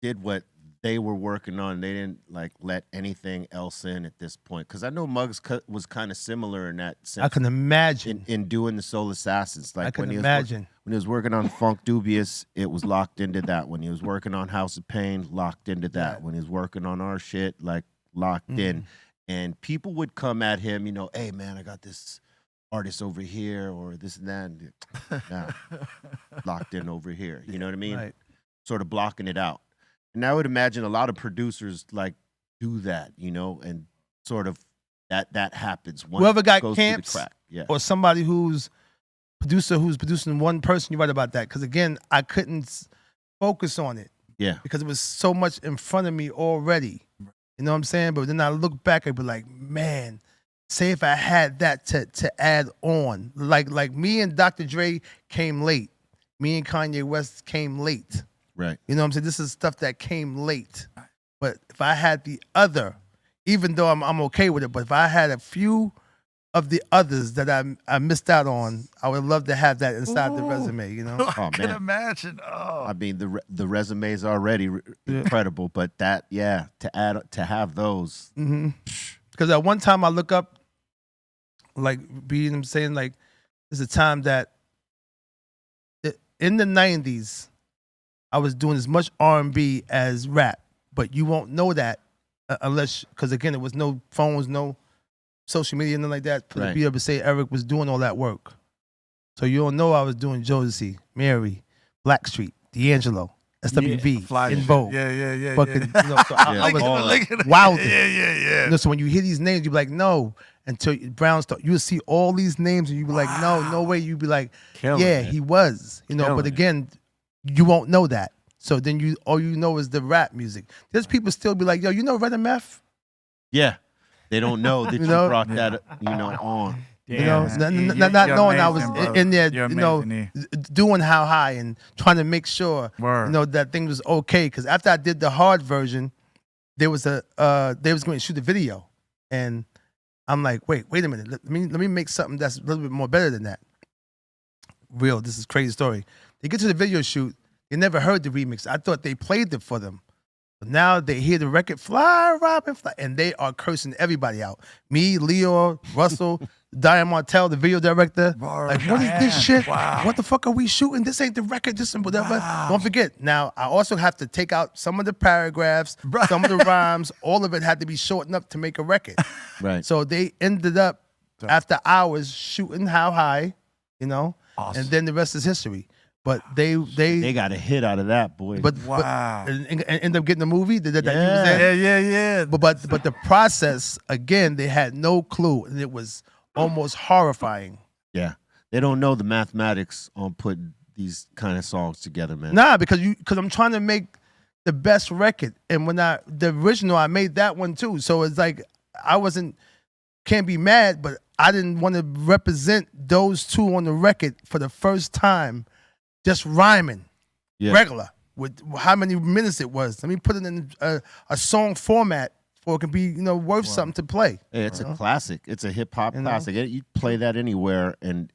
did what they were working on. They didn't like let anything else in at this point. Because I know Muggs was kind of similar in that sense. I can imagine. In doing the Soul Assassins. Like I can when imagine. When he was working on Funk Dubious, it was locked into that. When he was working on House of Pain, locked into that. When he was working on our shit, like locked in. And people would come at him, you know, hey man, I got this artist over here or this and that. And now, locked in over here. You know what I mean? Right. Sort of blocking it out. And I would imagine a lot of producers like do that, you know, and sort of that happens. Whoever got goes camps through the crack. or somebody who's producing one person, you're right about that. Because again, I couldn't focus on it. Yeah. Because it was so much in front of me already. You know what I'm saying? But then I look back, I'd be like, man, say if I had that to add on. Like me and Dr. Dre came late. Me and Kanye West came late. Right. You know what I'm saying? This is stuff that came late. But if I had the other, even though I'm okay with it, but if I had a few of the others that I missed out on, I would love to have that inside the resume, you know? I can imagine. Oh. I mean, the resume is already incredible, but that, to have those. Because at one time I look up, like, being saying, like, there's a time that in the 90s, I was doing as much R&B as rap, but you won't know that unless, because again, there was no phones, no social media, nothing like that, to be able to say Erick was doing all that work. So you don't know I was doing Jodeci, Mary, Blackstreet, D'Angelo, SWV, In Vogue. Yeah. Fucking, you know, so I was wilding. Yeah. You know, so when you hear these names, you be like, no. Until Brown start, you will see all these names and you be like, no way. You be like, he was. You know, but again, you won't know that. So then all you know is the rap music. There's people still be like, yo, you know Red and Meth? Yeah. They don't know that you brought that, you know, on. You know, not knowing I was in there, you know, doing How High and trying to make sure, you know, that thing was okay. Because after I did the hard version, they was going to shoot the video, and I'm like, wait a minute, let me make something that's a little bit more better than that. This is a crazy story. They get to the video shoot, they never heard the remix. I thought they played it for them. But now they hear the record, Fly, Robin, Fly, and they are cursing everybody out. Me, Leo, Russell, Diane Martell, the video director. Like, what is this shit? Wow. What the fuck are we shooting? This ain't the record, this and whatever. Wow. Don't forget, now I also have to take out some of the paragraphs, some of the rhymes. All of it had to be shortened up to make a record. Right. So they ended up, after hours, shooting How High, you know? Awesome. And then the rest is history. But they got a hit out of that, boy. But and end up getting a movie. Yeah. But the process, again, they had no clue, and it was almost horrifying. Yeah, they don't know the mathematics on putting these kind of songs together, man. Nah, because I'm trying to make the best record, and when the original, I made that one too. So it's like can't be mad, but I didn't want to represent those two on the record for the first time. Just rhyming, regular, with how many minutes it was. Let me put it in a song format for it can be, worth something to play. Hey, it's a classic. It's a hip hop classic. You play that anywhere, and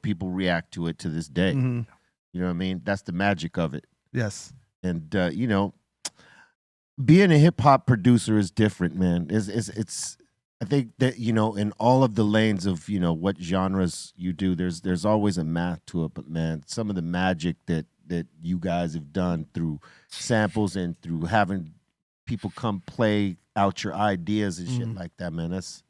people react to it to this day. Mm-hmm. You know what I mean? That's the magic of it. Yes. And being a hip hop producer is different, man. It's I think that in all of the lanes of what genres you do, there's always a math to it. But man, some of the magic that you guys have done through samples and through having people come play out your ideas and shit like that, man. That's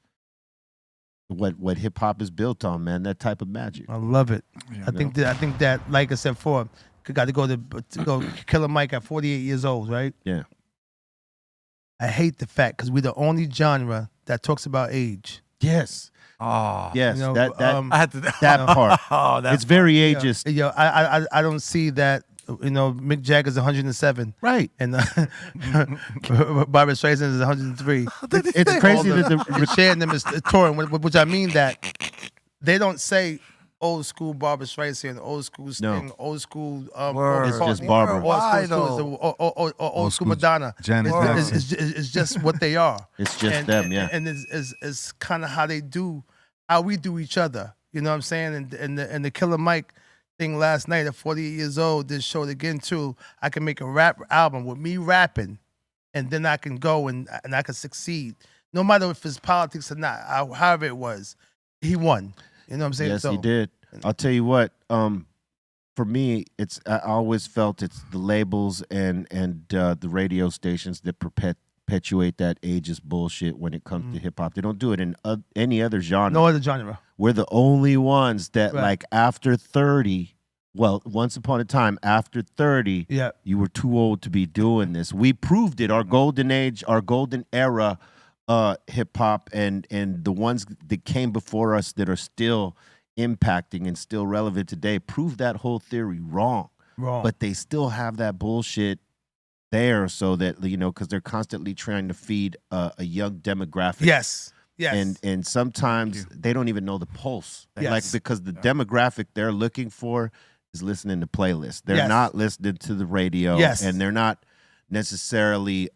what hip hop is built on, man. That type of magic. I love it. I think that, like I said before, got to go Killer Mike at 48 years old, right? Yeah. I hate the fact because we're the only genre that talks about age. Yes. Oh, yes. I had to, that part. Oh, it's very ageist. I don't see that. Mick Jagger's 107, right? And Barbara Streisand is 103. It's crazy that the sharing them is touring, which I mean that they don't say old school Barbara Streisand, old school Sting, old school. It's just Barbara. Old school Madonna. It's just what they are. It's just them, yeah. And it's kind of how we do each other. You know what I'm saying? And the Killer Mike thing last night at 48 years old, this showed again too. I can make a rap album with me rapping, and then I can go and I can succeed, no matter if it's politics or not. However it was, he won. You know what I'm saying? Yes, he did. I'll tell you what. For me, I always felt it's the labels and the radio stations that perpetuate that ageist bullshit when it comes to hip hop. They don't do it in any other genre. No other genre. We're the only ones that like after 30. Well, once upon a time, after 30, you were too old to be doing this. We proved it. Our golden age, our golden era, hip hop, and the ones that came before us that are still impacting and still relevant today proved that whole theory wrong. But they still have that bullshit there, so that because they're constantly trying to feed a young demographic. Yes. And sometimes they don't even know the pulse. Like, because the demographic they're looking for is listening to playlists. They're not listening to the radio. And they're not necessarily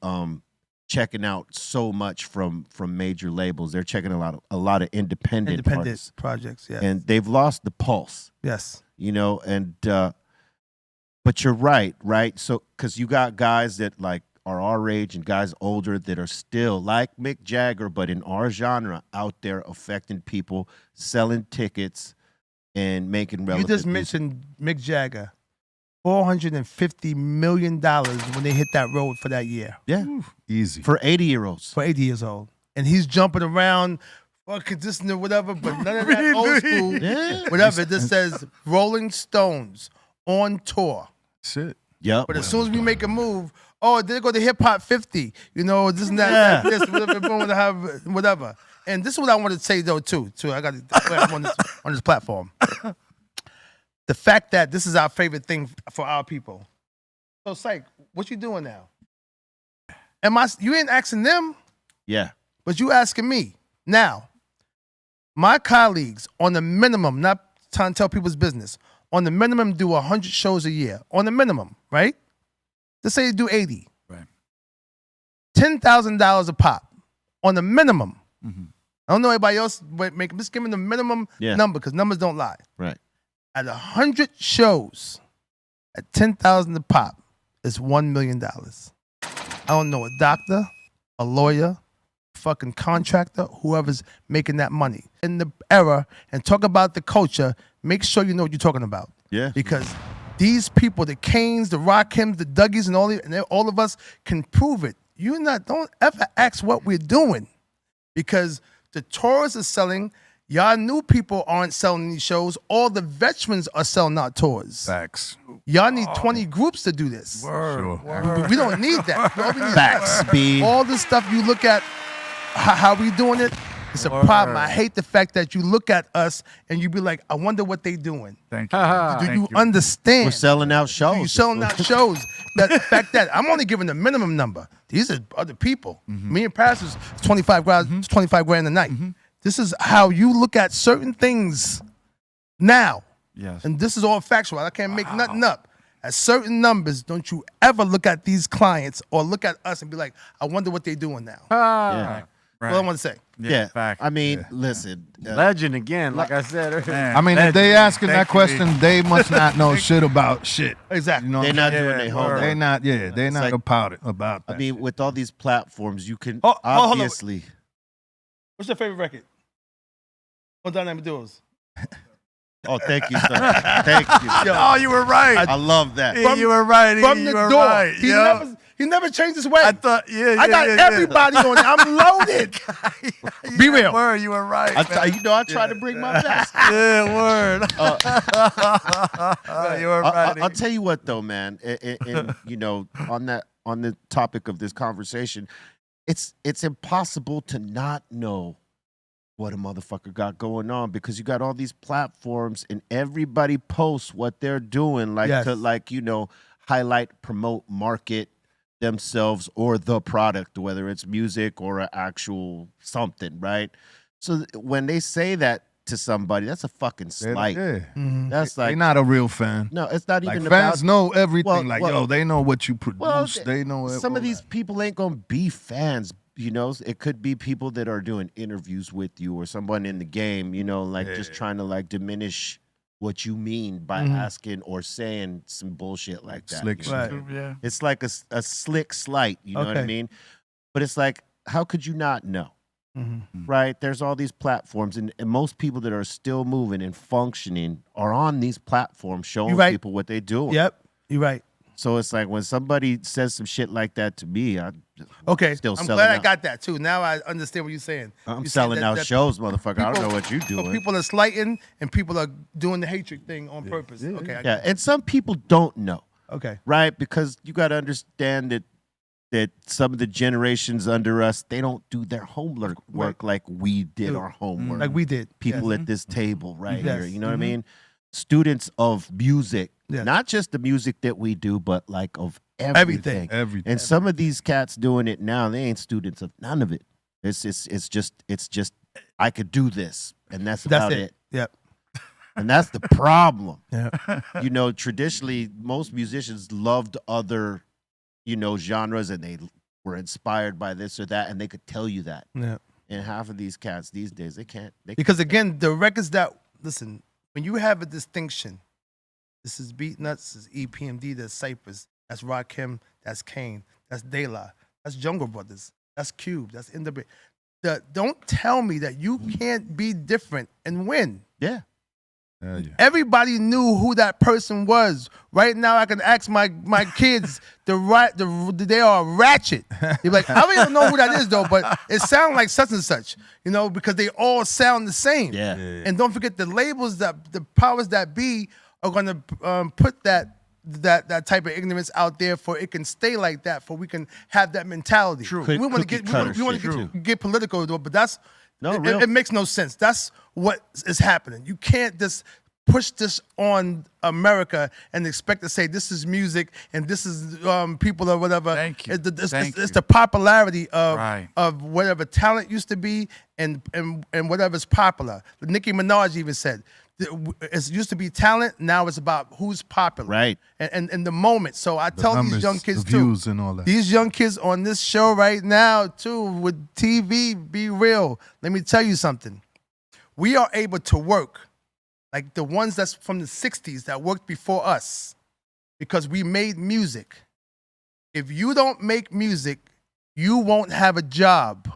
checking out so much from major labels. They're checking a lot of independent artists. projects. And they've lost the pulse. Yes. And but you're right? So because you got guys that like are our age and guys older that are still like Mick Jagger, but in our genre, out there affecting people, selling tickets, and making relevant. You just mentioned Mick Jagger. $450 million when they hit that road for that year. Yeah. Easy. For 80-year-olds. For 80 years old. And he's jumping around, fucking this and whatever, but none of that old school, whatever. It just says Rolling Stones on tour. Shit. Yeah. But as soon as we make a move, they go to Hip Hop 50, this and that, this, whatever, boom, to have whatever. And this is what I want to say though too. I got to on this platform. The fact that this is our favorite thing for our people. So, Psych, what you doing now? You ain't asking them. Yeah. But you asking me. Now, my colleagues on the minimum, not trying to tell people's business, on the minimum do 100 shows a year. On the minimum, right? Let's say you do 80. Right. $10,000 a pop. On the minimum. Mm-hmm. I don't know anybody else, but just give me the minimum number, because numbers don't lie. Right. At 100 shows, at $10,000 a pop, it's $1 million. I don't know a doctor, a lawyer, fucking contractor, whoever's making that money. In the era, and talk about the culture, make sure you know what you're talking about. Yeah. Because these people, the Canes, the Rakims, the Dougies, and all of us can prove it. Don't ever ask what we're doing, because the tourists are selling. Y'all new people aren't selling these shows. All the veterans are selling out tours. Facts. Y'all need 20 groups to do this. We don't need that. Facts, B. All the stuff you look at, how we doing it, it's a problem. I hate the fact that you look at us and you be like, I wonder what they doing. Thank you. Do you understand? We're selling out shows. You're selling out shows. The fact that I'm only giving the minimum number. These are other people. Mm-hmm. Me and Paris is 25 grand a night. Mm-hmm. This is how you look at certain things now. Yes. And this is all factual. I can't make nothing up. at certain numbers, don't you ever look at these clients or look at us and be like, I wonder what they're doing now. Yeah. What I want to say. Yeah. I mean, listen. Legend again, like I said earlier. I mean, if they asking that question, they must not know shit about shit. Exactly. You know They're what I'm not saying? doing their homework. They're not. Yeah, they're not like- about it. About that. I mean, with all these platforms, you can hold on. obviously. What's your favorite record? On Dynamic Duos. Oh, thank you, sir. Thank you. Oh, you were right. I love that. You were right. From You the were door. right. He never changed his way. I thought, I got everybody on it. I'm loaded. Be real. Word, you were right. I try to bring my best. Yeah, word. You were right. I'll tell you what, though, man. And you know, on the topic of this conversation, it's impossible to not know what a motherfucker got going on because you got all these platforms and everybody posts what they're doing, like Yes. to highlight, promote, market themselves or the product, whether it's music or an actual something, right? So when they say that to somebody, that's a fucking slight. Yeah. That's like They're not a real fan. no, it's not Like even fans about. know everything. Well, Yo, they know what you produce. Well, they know some all of these that. people ain't gonna be fans. You know, it could be people that are doing interviews with you or someone in the game. You know, like just trying to like diminish what you mean by asking or saying some bullshit like that. Slick you know? shit. Yeah. It's like a slick slight. You know what I Okay. mean? But it's like, how could you not know? Right? There's all these platforms, and most people that are still moving and functioning are on these platforms showing right. people what they do. Yep. You're right. So it's like when somebody says some shit like that to me, I'm Still I'm selling glad I out. got that too. Now I understand what you're saying. I'm You're saying selling out that shows, motherfucker. I don't people- know what you so doing. people are slighting and people are doing the hatred thing on purpose. Okay. I Yeah, and some people don't know, Okay. right? Because you got to understand that some of the generations under us, they don't do their homework like we did our homework. Like we did. People at this table right here. Yes. You know what I mean? Students of music, Yes. not just the music that we do, but like of everything. Everything. And some of these cats doing it now, they ain't students of none of it. It's just I could do this, and that's about it. Yep. And that's the problem. Yeah. You know, traditionally, most musicians loved other, genres, and they were inspired by this or that, and they could tell you that. Yeah. And half of these cats these days, they can't. Because again, the records listen, when you have a distinction, this is Beat Nuts, this is EPMD, that's Cypress, that's Rakim, that's Kane, that's De La, that's Jungle Brothers, that's Cube, that's NW. Don't tell me that you can't be different and win. Yeah. Yeah. Everybody knew who that person was. Right now, I can ask my kids, they are ratchet. You're like, I don't even know who that is though, but it sounds like such and such, because they all sound the same. Yeah. And don't forget the labels the powers that be are gonna put that type of ignorance out there for it can stay like that, for we can have that mentality. True. We want to get political, but that's it makes no sense. That's what is happening. You can't just push this on America and expect to say this is music and this is people or whatever. Thank you. It's the popularity of Right. of whatever talent used to be and whatever's popular. Nicki Minaj even said it used to be talent. Now it's about who's popular, Right. And the moment. So I tell these numbers, young kids the too. views and all that. These young kids on this show right now too with TV, be real. Let me tell you something. We are able to work like the ones that's from the 60s that worked before us because we made music. If you don't make music, you won't have a job.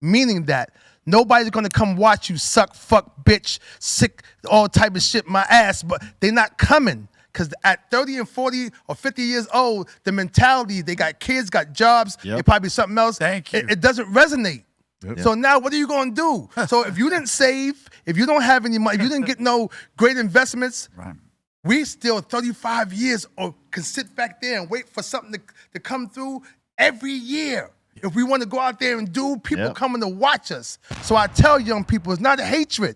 Meaning that nobody's gonna come watch you suck, fuck, bitch, sick, all type of shit, my ass, but they're not coming. Because at 30 and 40 or 50 years old, the mentality, they got kids, got jobs, Yep. it probably something else. Thank you. It doesn't resonate. Yep. So now what are you gonna do? So if you didn't save, if you don't have any money, if you didn't get no great investments, Right. we still 35 years or can sit back there and wait for something to come through every year. If we want to go out there and do, people Yep. coming to watch us. So I tell young people, it's not a hatred.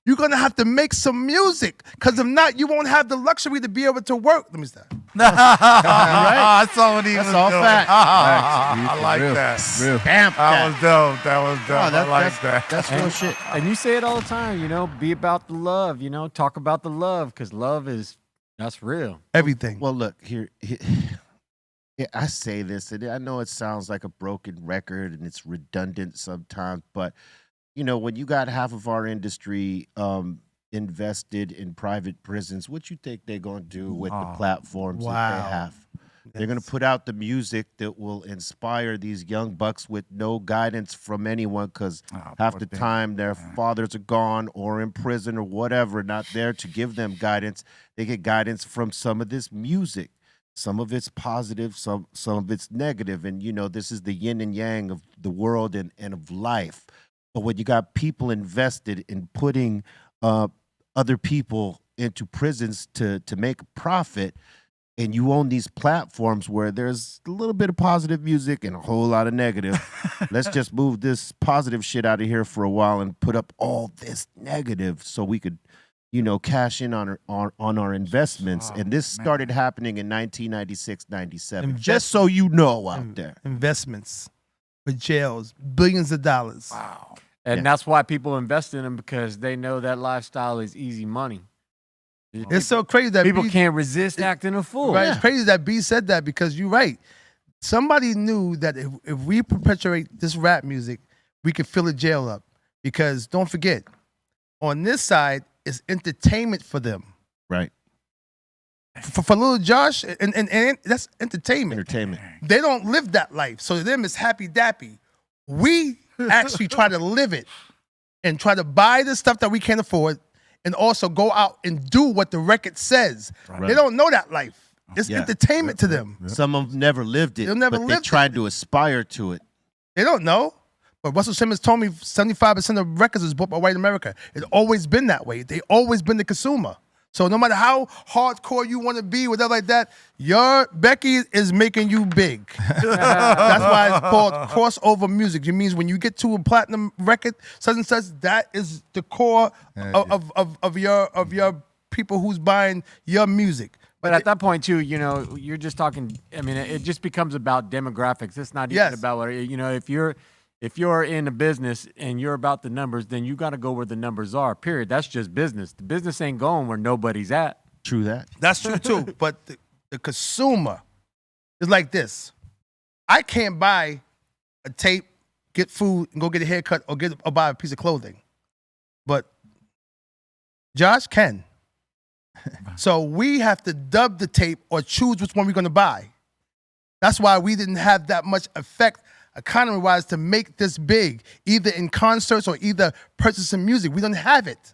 You're going to have to make some music because if not, you won't have the luxury to be able to work. Let me stop. I saw what he That's was all doing. fact. I like Real, that. real. Stamp That was dope. That was dope. I like that's, that. That's real shit. And you say it all the time, be about the love, talk about the love because love is That's real. Everything. Well, look here. Yeah, I say this, and I know it sounds like a broken record and it's redundant sometimes, but when you got half of our industry invested in private prisons, what you think they're going to do with the platforms that they have? They're going to put out the music that will inspire these young bucks with no guidance from anyone, because half the time their fathers are gone or in prison or whatever, not there to give them guidance. They get guidance from some of this music. Some of it's positive, some of it's negative. And, this is the yin and yang of the world and of life. But when you got people invested in putting other people into prisons to make a profit, and you own these platforms where there's a little bit of positive music and a whole lot of negative, let's just move this positive shit out of here for a while and put up all this negative so we could cash in on our investments. And this started happening in 1996, 97. Just so you know out there. Investments with jails, billions of dollars. Wow. And that's why people invest in them, because they know that lifestyle is easy money. It's so crazy that people can't resist acting a fool. Right. It's crazy that B said that, because you're right. Somebody knew that if we perpetuate this rap music, we could fill a jail up. Because don't forget, on this side, it's entertainment for them. Right. For little Josh, and that's entertainment. Entertainment. They don't live that life. So to them, it's happy dappy. We actually try to live it and try to buy the stuff that we can't afford, and also go out and do what the record says. Right. They don't know that life. It's entertainment to them. Some of them never lived it, but they tried to aspire to it. They don't know. But Russell Simmons told me 75% of records is bought by white America. It's always been that way. They always been the consumer. So no matter how hardcore you want to be, whatever like that, your Becky is making you big. That's why it's called crossover music. It means when you get to a platinum record, such and such, that is the core of your people who's buying your music. But at that point too, you're just talking. I mean, it just becomes about demographics. It's not even about what if you're in a business and you're about the numbers, then you got to go where the numbers are, period. That's just business. The business ain't going where nobody's at. True that. That's true too. But the consumer is like this. I can't buy a tape, get food, and go get a haircut or buy a piece of clothing. But Josh can. So we have to dub the tape or choose which one we're going to buy. That's why we didn't have that much effect economy-wise to make this big, either in concerts or either purchasing music. We don't have it.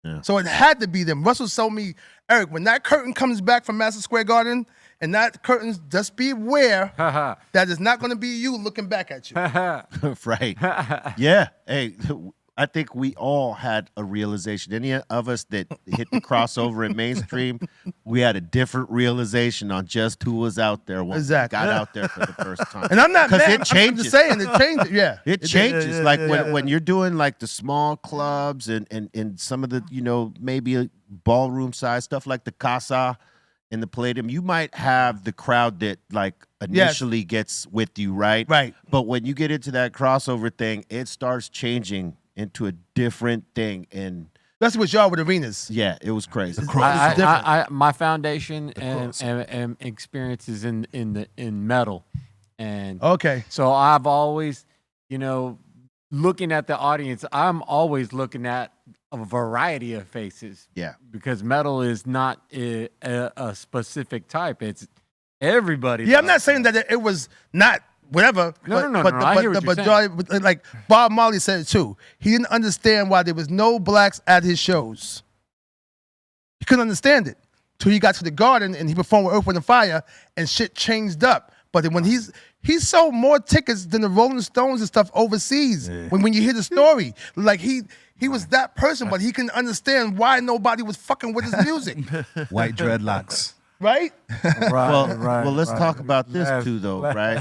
Yeah. So it had to be them. Russell told me, Eric, when that curtain comes back from Madison Square Garden, and that curtain, just be aware that it's not going to be you looking back at you. Right. Yeah. Hey, I think we all had a realization. Any of us that hit the crossover in mainstream, we had a different realization on just who was out there when we got out there for the first time. And I'm not mad. It changes. I'm just saying, it changes. Yeah. It changes. When you're doing like the small clubs and some of the, maybe a ballroom size stuff like the Casa and the Palladium, you might have the crowd that like initially gets with you, right? Right. But when you get into that crossover thing, it starts changing into a different thing, and that's what y'all with arenas. Yeah, it was crazy. My foundation and experiences in metal, and so I've always, looking at the audience, I'm always looking at a variety of faces. Yeah, because metal is not a specific type; it's everybody. Yeah, I'm not saying that it was not. Whatever. No. I hear what you're saying. Like Bob Marley said it too. He didn't understand why there was no blacks at his shows. He couldn't understand it till he got to the Garden and he performed with Earth, Wind, and Fire, and shit changed up. But when he sold more tickets than the Rolling Stones and stuff overseas. Yeah. When you hear the story, like he was that person, but he couldn't understand why nobody was fucking with his music. White dreadlocks. Right? Well, let's talk about this too, though, right?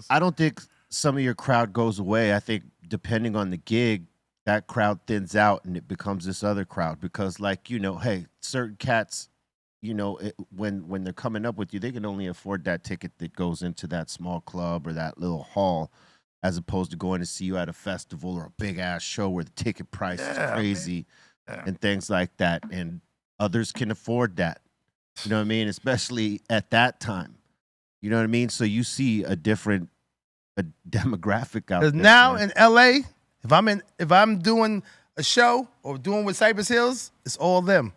I don't think some of your crowd goes away. I think depending on the gig, that crowd thins out and it becomes this other crowd because, like, hey, certain cats, when they're coming up with you, they can only afford that ticket that goes into that small club or that little hall, as opposed to going to see you at a festival or a big ass show where the ticket price is crazy and things like that. And Others can afford that. You know what I mean? Especially at that time. You know what I mean? So you see a different demographic out there. Because now man. in LA, if I'm doing a show or doing with Cypress Hills, it's all them.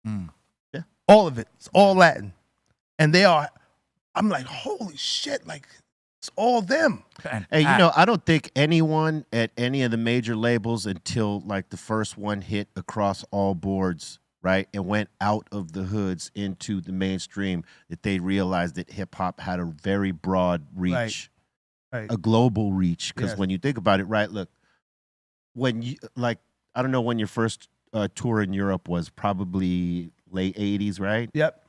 Yeah. All of it. It's all Latin. And they are, I'm like, holy shit, like, it's all them. Hey, you know, I don't think anyone at any of the major labels until like the first one hit across all boards, right, and went out of the hoods into the mainstream, that they realized that hip hop had a very broad reach, Right. a global reach. Because Yes. when you think about it, right, look, when you like, I don't know when your first tour in Europe was, probably late 80s, right? Yep.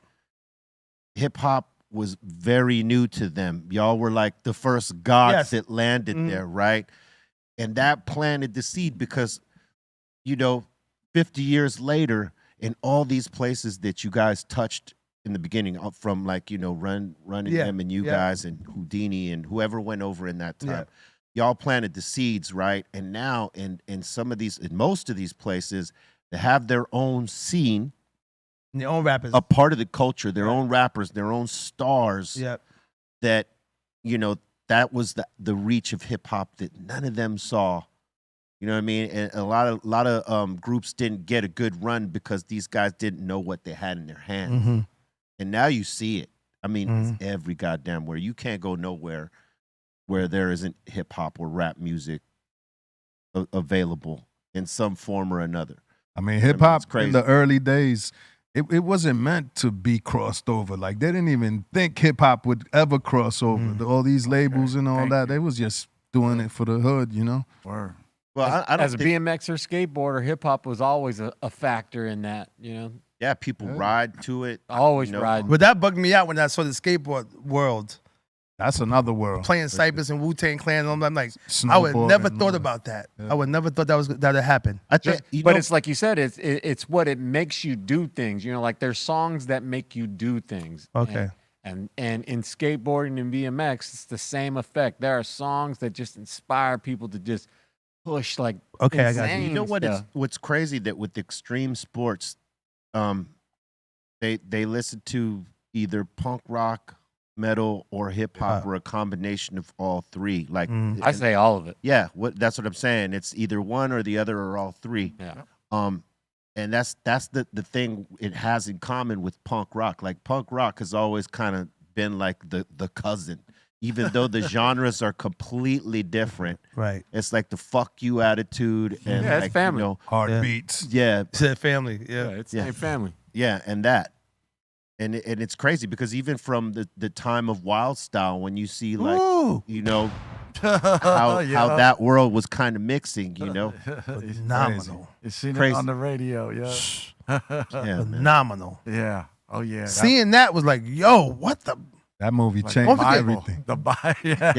Hip hop was very new to them. Y'all were like the first gods Yes. that landed there, right? And that planted the seed because, you know, 50 years later, in all these places that you guys touched in the beginning, up from like, you know, running Yeah. them and you Yeah. guys and Houdini and whoever went over in that time, Yeah. y'all planted the seeds, right? And now in some of these, in most of these places, they have their own scene, And their own rappers. a part of the culture, their own rappers, their own stars. Yep. That, you know, that was the reach of hip hop that none of them saw. You know what I mean? And a lot of groups didn't get a good run because these guys didn't know what they had in their hands. Mhm. And now you see it. I mean, Mm-hmm. it's every goddamn where. You can't go nowhere where there isn't hip hop or rap music available in some form or another. I mean, hip hop it's crazy. in the early days, it wasn't meant to be crossed over. Like, they didn't even think hip hop would ever cross over. All these labels and all that, they was just doing it for the hood, you know? Word. Well, I don't As a BMXer, skateboarder, hip hop was always a factor in that, you know? Yeah, people ride to it. Always you know, ride. But that bugged me out when I saw the skateboard world That's another world. playing Cypress and Wu-Tang Clan. And I'm like, I would never Snowboarding, thought about that. I would never thought that would happen. I think, you But know, it's like you said, it's what it makes you do things. You know, like there's songs that make you do things. Okay. And in skateboarding and BMX, it's the same effect. There are songs that just inspire people to just push like Okay, I got you. insane you know what? stuff. What's crazy that with extreme sports, they listen to either punk rock, metal, or hip hop, or a combination of all three. Like I say all of it. yeah, that's what I'm saying. It's either one or the other or all three. Yeah. And that's the thing it has in common with punk rock. Like punk rock has always kind of been like the cousin. Even though the genres are completely different, Right. it's like the fuck you attitude and Yeah, it's like, family. you know, Heartbeats. yeah, It's a family. Yeah, Yeah. it's same family. yeah, and that, and it's crazy because even from the time of Wild Style, when you see like, Ooh. you know, how Yeah. that world was kind of mixing, you know, Phenomenal. You seen Crazy. it on the radio, yeah. yeah, man. Phenomenal. Yeah. Oh yeah. Seeing that was like, yo, what the? That movie Like changed Bible. everything. The Bible. Yeah.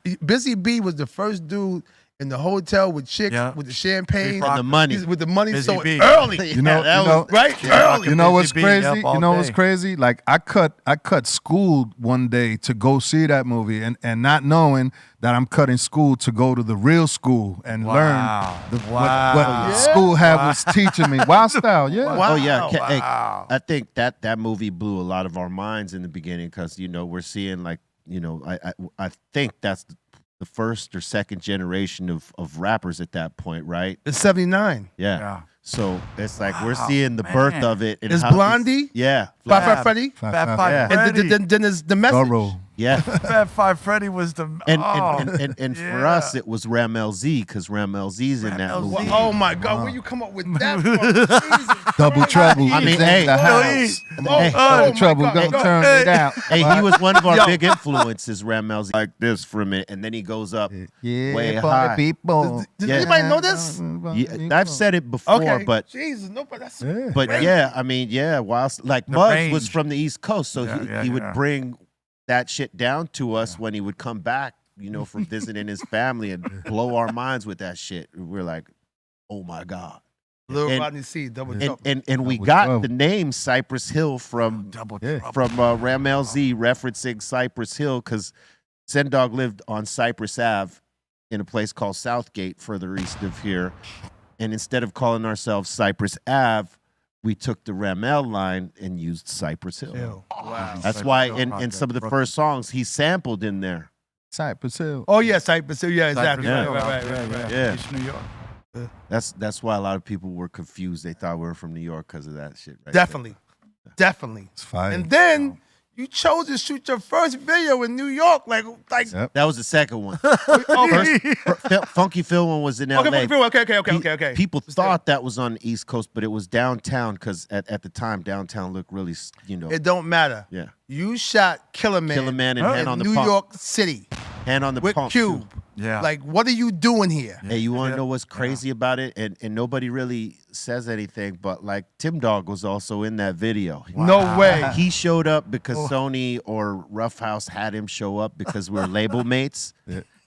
yeah, Busy B was the first dude in the hotel with chicks Yeah. with the champagne and the money. He's with the money Busy so B. early. You know, that you know, was- Right? Early. You know what's Busy being crazy? up all You know what's day. crazy? Like I cut school one day to go see that movie, and not knowing that I'm cutting school to go to the real school and Wow. learn what Wow. the school had was teaching me. Wild Style, yeah. Wow. Oh yeah, hey, Wow. I think that movie blew a lot of our minds in the beginning because you know we're seeing like you know I think that's the first or second generation of rappers at that point, right? It's 79. Yeah. Yeah. So it's like we're Wow, seeing the birth man. of it. And Is how these- Blondie? Yeah. Fat Fat Freddy? Fat Yeah. Five Yeah. Freddy. And then there's the message. Thorough. Yeah. Fat Five Freddy was the And for yeah. us it was Ram LZ because Ram LZ's in that Ram movie. LZ. Oh my God, where you come up with that from? Jesus Double Christ. trouble. I mean, is in hey, the house. Hey, Double my trouble. God, Don't go. turn Hey. it out. Hey, he was one of our big influences, Ram LZ. Like this for a minute, and then he goes up Yeah, way for high. the people. Does Yeah. anybody know this? Yeah, I've said it before, Okay. but Jesus, nobody. That's yeah, I mean, yeah. Whilst like The Muggs was range. from the East Coast, so Yeah, he would yeah. bring that shit down to us when he would come back, you know, from visiting his family and blow our minds with that shit. We're like, oh my God. Little And- Rodney C, double And trouble. and we Double got trouble. the name Cypress Hill from Double Yeah. trouble. Ram LZ referencing Cypress Hill because Sendog lived on Cypress Ave in a place called Southgate further east of here. And instead of calling ourselves Cypress Ave, we took the Ramel line and used Cypress Hill. Wow. That's why in some of the first songs he sampled in there. Cypress Hill. Oh yeah, Cypress Hill. Yeah, exactly. Cypress Right, Hill. right. Yeah. East New York. That's why a lot of people were confused. They thought we were from New York because of that shit. Right Definitely. Definitely. It's fire. And then you chose to shoot your first video in New York. Like That was the second one. okay. Funky Phil one was in L.A. Okay. People thought that was on the East Coast, but it was downtown because at the time, downtown looked really, It don't matter. Yeah. You shot Killer Man and Hand on the New Pump. York City. Hand on the with Pump. Cube. Too. Yeah. Like, what are you doing here? Hey, you want to know what's crazy about it? And nobody really says anything, but like Tim Dog was also in that video. No way. He showed up because Sony or Rough House had him show up because we were label mates.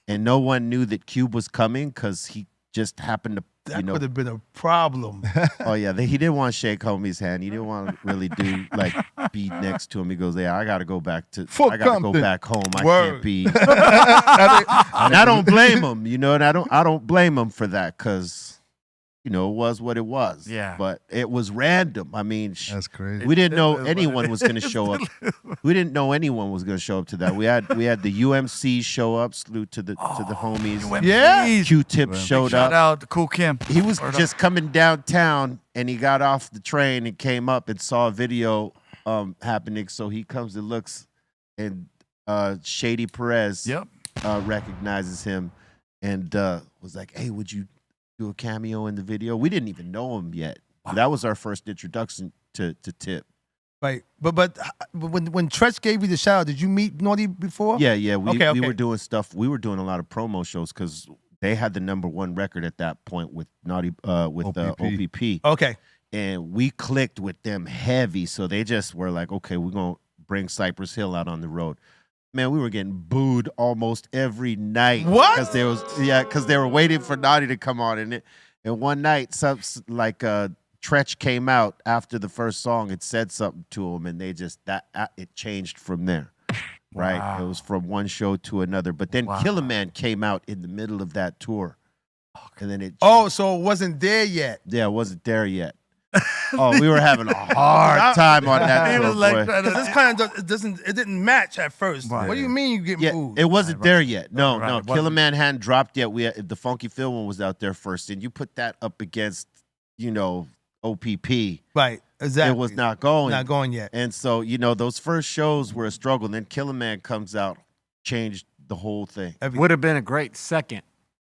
And no one knew that Cube was coming because he just happened to, That could have been a problem. Oh, yeah. He didn't want to shake homie's hand. He didn't want to really be next to him. He goes, yeah, I got to go back to, I got to go back home. I can't be. And I don't blame him, and I don't blame him for that because, it was what it was. Yeah. But it was random. I mean, that's crazy. We didn't know anyone was going to show up. We didn't know anyone was going to show up to that. We had the UMC show up. Salute to the homies. UMCs. Yeah. Q-Tip showed Shout up. out to Cool Kim. He was just coming downtown, and he got off the train and came up and saw a video happening. So he comes and looks, and Shady Perez recognizes him and was like, "Hey, would you do a cameo in the video?" We didn't even know him yet. Wow. That was our first introduction to Tip. Right, but when Tretch gave you the shout out, did you meet Naughty before? Yeah. We were doing stuff. We were doing a lot of promo shows because they had the #1 record at that point with Naughty OPP. Okay, and we clicked with them heavy, so they just were like, "Okay, we're gonna bring Cypress Hill out on the road." Man, we were getting booed almost every night. What? Because they were waiting for Naughty to come on, and one night, Tretch came out after the first song. It said something to him, and they just it changed from there. Right? Wow. It was from one show to another. But then Killer Man came out in the middle of that tour, and then it. Oh, so it wasn't there yet. Yeah, it wasn't there yet. Oh, we were having a hard time on that tour, boy. Because this kind of it didn't match at first. What do you mean you get moved? It wasn't there yet. No. Killer Man hadn't dropped yet. The Funky Phil one was out there first, and you put that up against, OPP. Right, exactly. It was not going. Not going yet. And so, those first shows were a struggle. And then Killer Man comes out, changed the whole thing. Would have been a great second.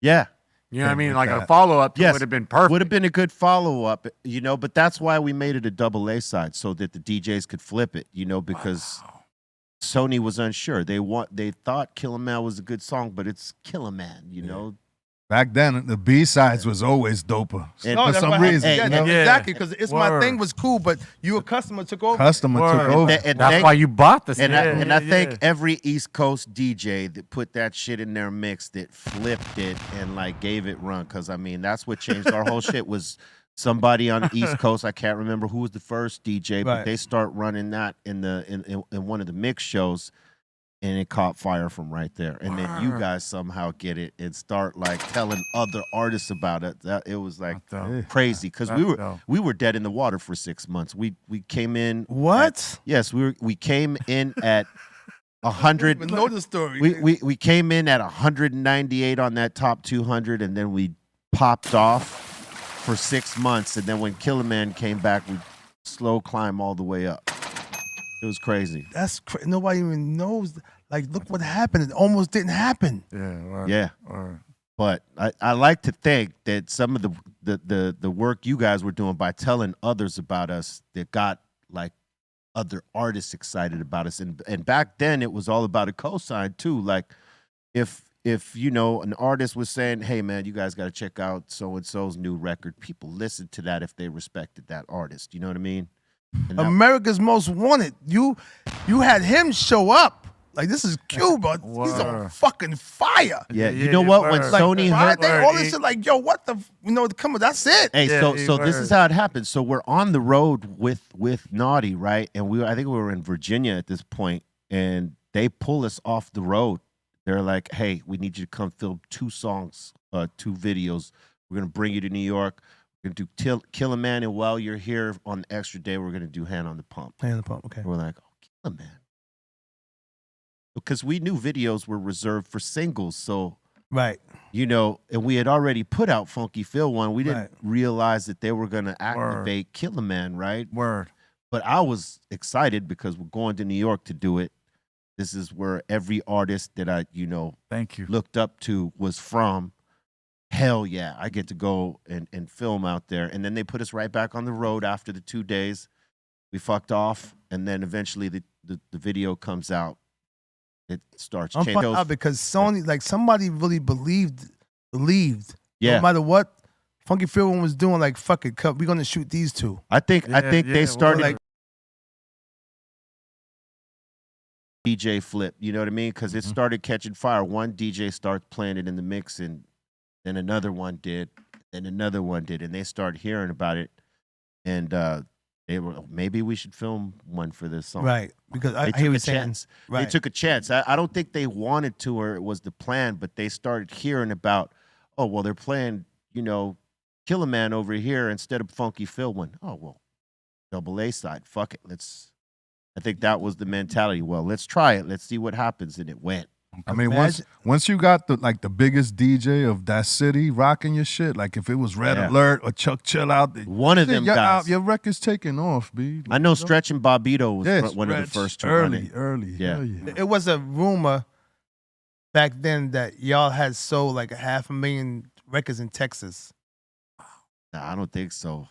Yeah. You know what I mean? Like a follow-up would have been perfect. Would have been a good follow-up, but that's why we made it a double A side so that the DJs could flip it, because Sony was unsure. They thought Killer Man was a good song, but it's Killer Man, Back then, the B-sides was always doper. For some reason. Exactly, because It's My Thing was cool, but a customer took over. Took over. And that's why you bought the And I think every East Coast DJ that put that shit in their mix, that flipped it and gave it run. Because that's what changed our whole shit was somebody on the East Coast. I can't remember who was the first DJ, but they start running that in one of the mix shows. And it caught fire from right there. And then you guys somehow get it and start telling other artists about it. It was crazy because we were dead in the water for 6 months. We came in. What? Yes, we came in at 100. I don't even know the story. We came in at 198 on that top 200, and then we popped off for 6 months. And then when Killer Man came back, we slow climb all the way up. It was crazy. That's crazy. Nobody even knows. Look what happened. It almost didn't happen. Yeah. But I like to think that some of the work you guys were doing by telling others about us that got other artists excited about us. And back then it was all about a cosign too. If an artist was saying, "Hey man, you guys got to check out so and so's new record," people listened to that if they respected that artist. You know what I mean? America's Most Wanted. You had him show up. This is Cuba. He's on fucking fire. Yeah, you know what? When Sony heard all this shit, yo, what the? Come on, that's it. Hey, so this is how it happened. So we're on the road with Naughty, right? And I think we were in Virginia at this point, and they pull us off the road. They're like, "Hey, we need you to come film 2 songs, 2 videos. We're gonna bring you to New York. We're gonna do Kill a Man, and while you're here on the extra day, we're gonna do Hand on the Pump. Hand on the Pump, okay. We're like, oh, Kill a Man. Because we knew videos were reserved for singles, so right, you know, and we had already put out Funky Phil one. We didn't realize that they were gonna activate Kill a Man, right? Word. But I was excited because we're going to New York to do it. This is where every artist that I, thank you, looked up to was from. Hell yeah, I get to go and film out there. And then they put us right back on the road after the 2 days. We fucked off, and then eventually the video comes out. It starts changing. I'm out because Sony, like somebody really believed. Yeah. No matter what Funky Phil one was doing, like fuck it, we're gonna shoot these two. I think they started like DJ flip. You know what I mean? Because it started catching fire. One DJ starts playing it in the mix, and then another one did, and another one did, and they started hearing about it, and they were, maybe we should film one for this song. Right, because I took hear a you saying. chance. Right. They took a chance. I don't think they wanted to, or it was the plan, but they started hearing about, oh, well, they're playing, Kill a Man over here instead of Funky Phil one. Oh, well, double A side. Fuck it. I think that was the mentality. Well, let's try it. Let's see what happens. And it went. I mean, once you got the biggest DJ of that city rocking your shit, like if it was Red Alert or Chuck Chill Out, one of them guys. Your record's taking off, B. I know Stretch and Bobbito was one of the first to run it. Early. Yeah. It was a rumor back then that y'all had sold like 500,000 records in Texas. Nah, I don't think so.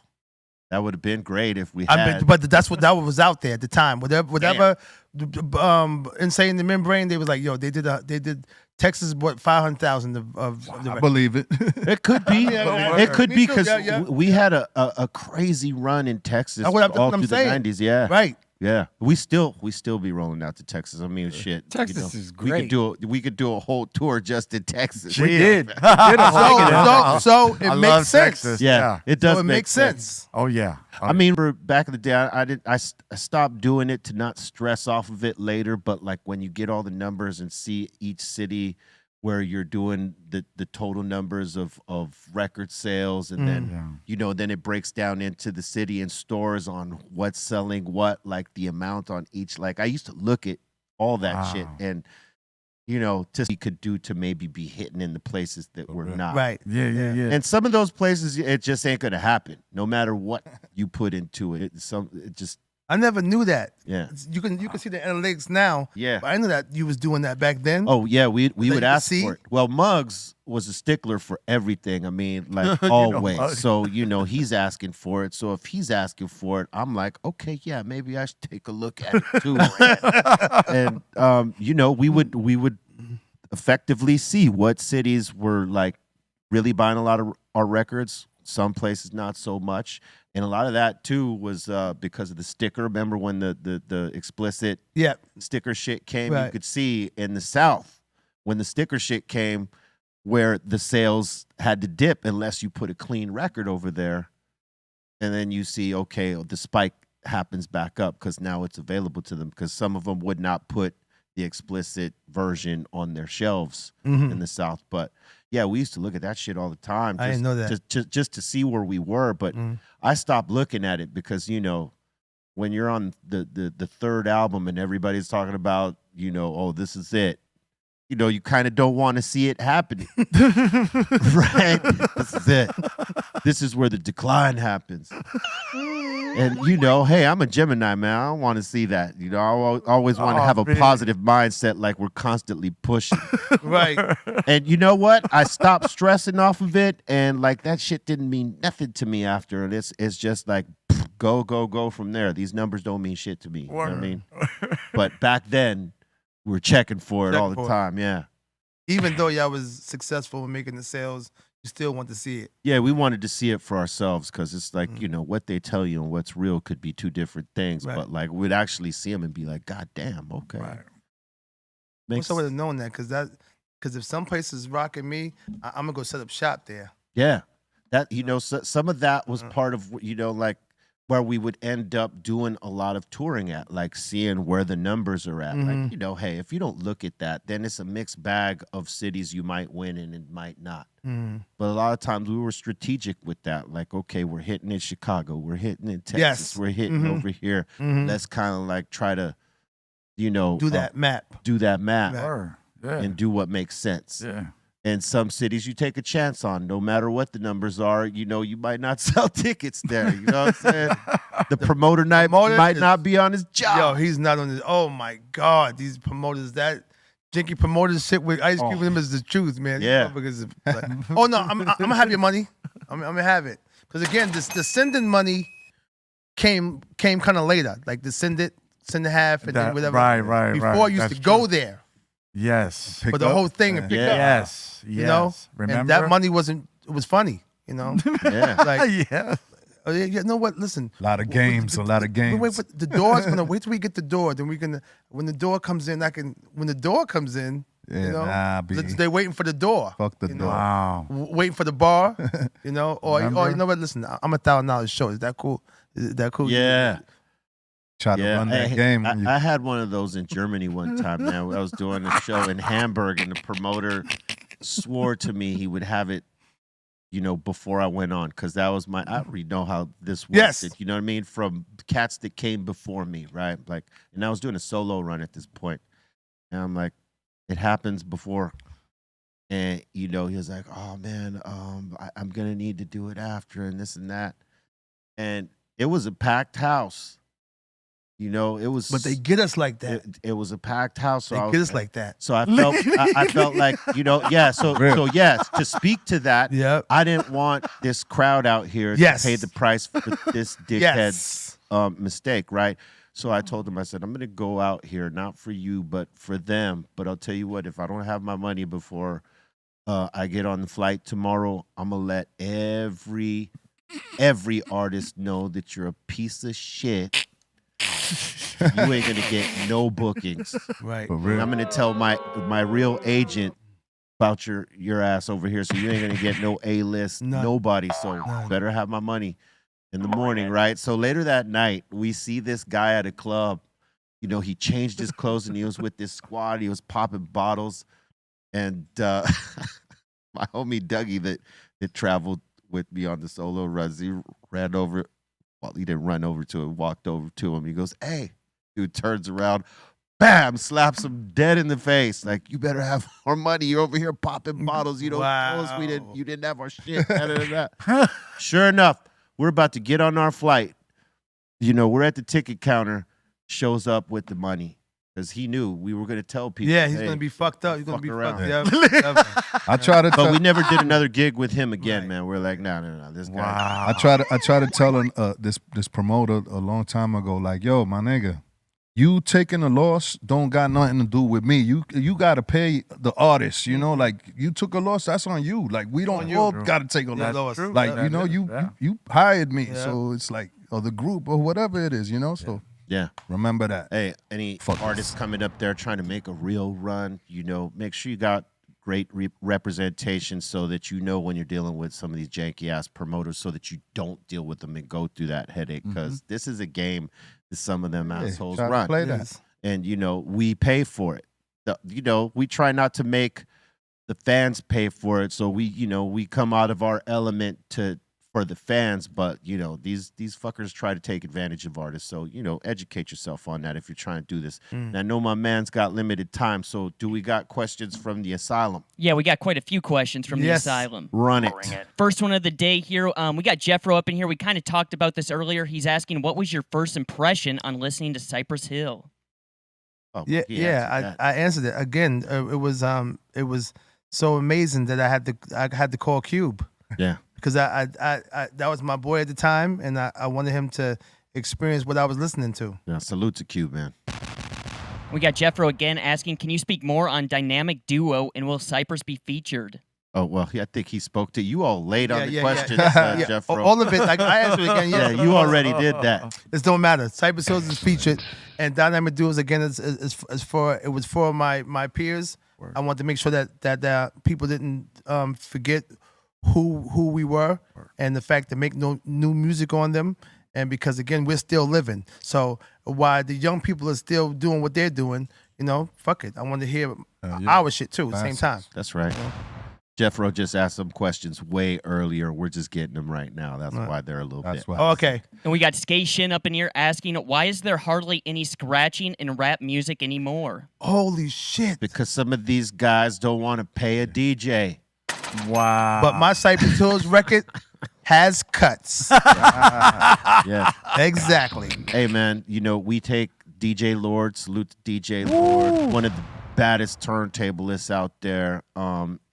That would have been great if we had. But that was out there at the time. Whatever Insane in the Membrane, they was like, yo, they did Texas bought 500,000 of the I record. believe it. It could be. It could be because Yeah. we had a crazy run in Texas all through the 90s. Yeah. Right. Yeah, we still be rolling out to Texas. I mean, shit. Texas is great. We could do a whole tour just in Texas. We did. So it makes sense. Texas. Yeah, it does. So it makes sense. Oh yeah. I mean, for back in the day, I stopped doing it to not stress off of it later. But like when you get all the numbers and see each city where you're doing the total numbers of record sales, and then then it breaks down into the city and stores on what's selling what, like the amount on each. Like I used to look at all that shit and to see could do to maybe be hitting in the places that we're not. Right. Yeah. And some of those places, it just ain't gonna happen, no matter what you put into it. I never knew that. Yeah. You can see the analytics now. Yeah. But I knew that you was doing that back then. Oh yeah, we would ask see? for it. Well, Muggs was a stickler for everything. I mean, like always. Muggs. So he's asking for it. So if he's asking for it, I'm like, okay, yeah, maybe I should take a look at it too. And we would effectively see what cities were like really buying a lot of our records. Some places not so much. And a lot of that too was because of the sticker. Remember when the explicit sticker shit came? Right. You could see in the South when the sticker shit came, where the sales had to dip unless you put a clean record over there, and then you see the spike happens back up because now it's available to them, because some of them would not put the explicit version on their shelves in the South. But yeah, we used to look at that shit all the time. I didn't know that. Just to see where we were. But I stopped looking at it because, when you're on the third album and everybody's talking about, oh, this is it. You kind of don't want to see it happening. Right? This is it. This is where the decline happens. And, hey, I'm a Gemini, man. I don't want to see that. I always want to have a positive mindset, like we're constantly pushing. Right. And you know what? I stopped stressing off of it, and like that shit didn't mean nothing to me after. And it's just like, go from there. These numbers don't mean shit to me. You know what I mean? But back then, we were checking for it all the time, yeah. Even though y'all was successful in making the sales, you still want to see it. Yeah, we wanted to see it for ourselves, because it's like, what they tell you and what's real could be two different things. Right. But like we'd actually see them and be like, God damn, okay. Right. Wish I would have known that, because if some place is rocking me, I'm gonna go set up shop there. Yeah, that some of that was part of like where we would end up doing a lot of touring at, like seeing where the numbers are at. Like, you know, hey, if you don't look at that, then it's a mixed bag of cities you might win in and might not. But a lot of times we were strategic with that. Like, okay, we're hitting in Chicago, we're hitting in Texas, we're hitting over here. Let's kind of like try to, you know, do that map, and do what makes sense. And some cities you take a chance on, no matter what the numbers are. You know, you might not sell tickets there. You know what I'm saying? The promoter might not be on his job. Yo, he's not on his. Oh my God, these promoters, that jinky promoters sit with Ice Cube with him is the truth, man. Yeah. Like, oh no, I'm gonna have your money. I'm gonna have it. Because again, the sending money came kind of later. Like the send half, and then whatever. Right. Before I used to go there. Yes. For the whole thing and pick up. Yes. You know? Remember? And that money it was funny, you know? Like, oh, yeah, you know what? Listen. A lot of games. We wait for the door's gonna wait till we get the door. Then when the door comes in, when the door comes in, you know, they're waiting for the door. Fuck the door. Wow. Waiting for the bar, you know? Or you know what? Listen, I'm $1,000 show. Is that cool? Is that cool? Yeah. Try to run that game. I had one of those in Germany one time. Now I was doing a show in Hamburg, and the promoter swore to me he would have it, you know, before I went on, because that was I already know how this works. Yes. You know what I mean? From cats that came before me, right? Like, and I was doing a solo run at this point, and I'm like, it happens before, and you know, he was like, oh man, I'm gonna need to do it after, and this and that, and it was a packed house. You know, it was. But they get us like that. It was a packed house. So they get us like that. So I felt, I felt like, you know, yeah. So yes, to speak to that, I didn't want this crowd out here to pay the price for this dickhead's mistake, right? So I told him, I said, I'm going to go out here, not for you, but for them. But I'll tell you what, if I don't have my money before I get on the flight tomorrow, I'm going to let every artist know that you're a piece of shit. You ain't gonna get no bookings, right? I'm gonna tell my real agent about your ass over here, so you ain't gonna get no A-list, nobody. So better have my money in the morning, right? So later that night, we see this guy at a club. You know, he changed his clothes and he was with this squad. He was popping bottles, and my homie Dougie that traveled with me on the solo runs, he ran over. Well, he didn't run over to him, walked over to him. He goes, hey. Dude turns around, bam, slaps him dead in the face. Like, you better have our money. You're over here popping bottles. You don't tell us you didn't have our shit. Sure enough, we're about to get on our flight. You know, we're at the ticket counter, shows up with the money. Because he knew we were going to tell people. Yeah, he's going to be fucked up. He's going to be fucked up. I try to but we never did another gig with him again, man. We're like, no, this guy. I try to tell this promoter a long time ago, like, yo, my nigga, you taking a loss don't got nothing to do with me. You got to pay the artist, you know? Like, you took a loss, that's on you. Like, we don't all got to take a loss. Like, you know, you hired me, so it's like, or the group or whatever it is, you know? So. Yeah. Remember that. Hey, any artists coming up there trying to make a real run, you know, make sure you got great representation so that you know when you're dealing with some of these janky-ass promoters so that you don't deal with them and go through that headache, because this is a game that some of them assholes run. Play that. And, you know, we pay for it. You know, we try not to make the fans pay for it, so we come out of our element for the fans, but you know, these fuckers try to take advantage of artists. So, you know, educate yourself on that if you're trying to do this. And I know my man's got limited time, so do we got questions from the Asylum? Yeah, we got quite a few questions from the Asylum. Run it. First one of the day here. We got Jeffro up in here. We kind of talked about this earlier. He's asking, what was your first impression on listening to Cypress Hill? Oh, I answered it again. It was so amazing that I had to call Cube. Yeah. Because I that was my boy at the time, and I wanted him to experience what I was listening to. Yeah, salute to Cube, man. We got Jeffro again asking, can you speak more on Dynamic Duo, and will Cypress be featured? Oh, well, I think he spoke to you all late on the questions, Jeffro. All of it, like I answered it again. Yeah, you already did that. This don't matter. Cypress Hills is featured, and Dynamic Duos again is for my peers. I want to make sure that people didn't forget who we were and the fact to make no new music on them, and because again we're still living. So while the young people are still doing what they're doing, fuck it. I want to hear our shit too at the same time. That's right. Jeffro just asked some questions way earlier. We're just getting them right now. That's why they're a little bit. Oh, okay. And we got Skay Shin up in here asking, why is there hardly any scratching in rap music anymore? Holy shit. Because some of these guys don't want to pay a DJ. Wow. But my Cypress Hills record has cuts. Yeah. Exactly. Hey, man, we take DJ Lord, salute to DJ Lord, one of the baddest turntablists out there.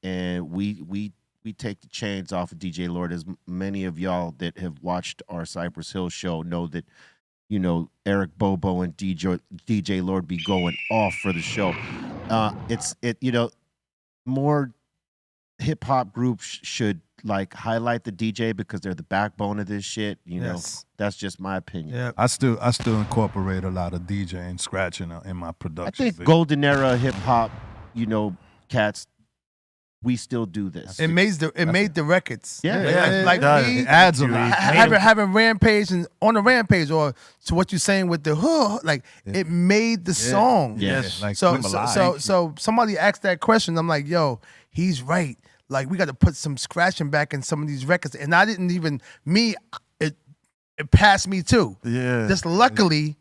And we take the chains off of DJ Lord. As many of y'all that have watched our Cypress Hill show know that, Erick Bobo and DJ Lord be going off for the show. More hip hop groups should highlight the DJ because they're the backbone of this shit. Yes. That's just my opinion. Yeah. I still incorporate a lot of DJing, scratching in my production. I think golden era hip hop, cats, we still do this. It made the records. Yeah. Like me, it adds a lot. having Rampage and on the Rampage, or to what you're saying with the it made the song. Yes. So somebody asked that question. I'm like, yo, he's right. Like, we got to put some scratching back in some of these records. And I didn't even, it passed me too. Yeah. Just luckily,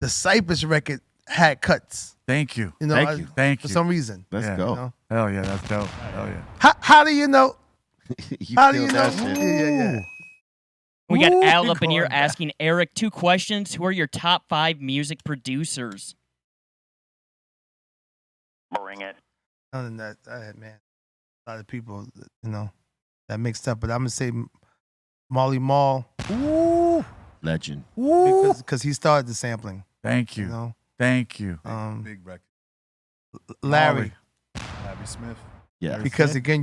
the Cypress record had cuts. Thank you. Thank you. For some reason. Let's go. Hell yeah, that's dope. Hell yeah. How do you know? How do you know? that shit. Yeah. We got Al up in here asking, Erick, 2 questions. Who are your top 5 music producers? Bring it. Other than that, man, a lot of people, that mixed up. But I'm going to say Marley Marl. Ooh. Legend. Because he started the sampling. Thank you. Thank you. Big record. Larry Smith. Yeah. Because again,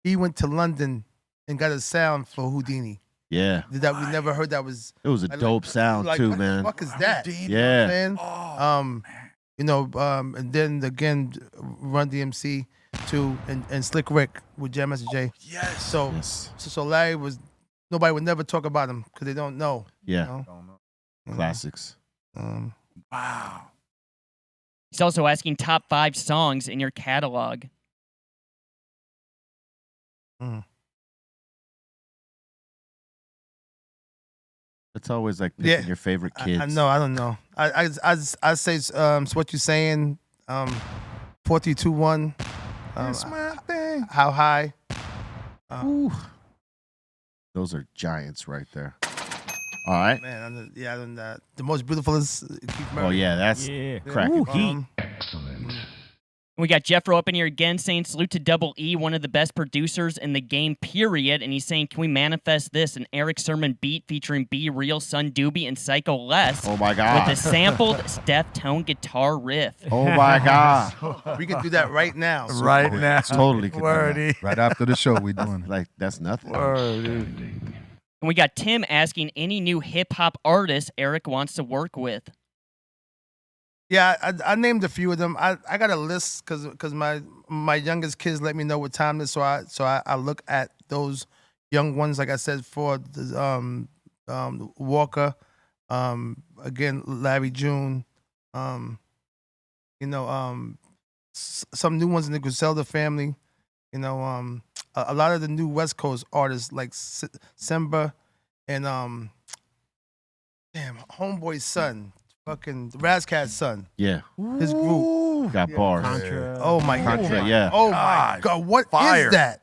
he went to London and got a sound for Houdini. Yeah. That we never heard. That was. It was a dope sound too, what man. What the fuck is that? Yeah. Man. And then again, Run DMC too, and Slick Rick with Jam Master Jay. Yes. So Larry was. Nobody would never talk about him because they don't know. Yeah. Classics. Wow. He's also asking top 5 songs in your catalog. It's always like picking your favorite kids. I know. I don't know. I say so what you saying. 4-3-2-1. It's my thing. How high? Those are giants right there. All right. Man, the most beautiful is Keith Murray. Oh yeah, that's cracking heat. Excellent. We got Jeffro up in here again saying, salute to Double E, one of the best producers in the game, period. And he's saying, can we manifest this? An Erick Sermon beat featuring Be Real, Son Doobie, and Psycho Les. Oh my God. With a sampled Steph Tone guitar riff. Oh my God. We can do that right now. Right now. Totally could do that. Wordy. Right after the show, we doing it. Like, that's nothing. Wordy. And we got Tim asking, any new hip-hop artists Erick wants to work with? Yeah, I named a few of them. I got a list because my youngest kids let me know what time it is, so I look at those young ones. Like I said, for the, Walker, again Larry June, some new ones in the Griselda family. A lot of the new West Coast artists like Simba and Homeboy's son. Fucking Razcat's son. Yeah. His group. Got bars. Oh my Contra, yeah. Oh my God. What Fire. is that?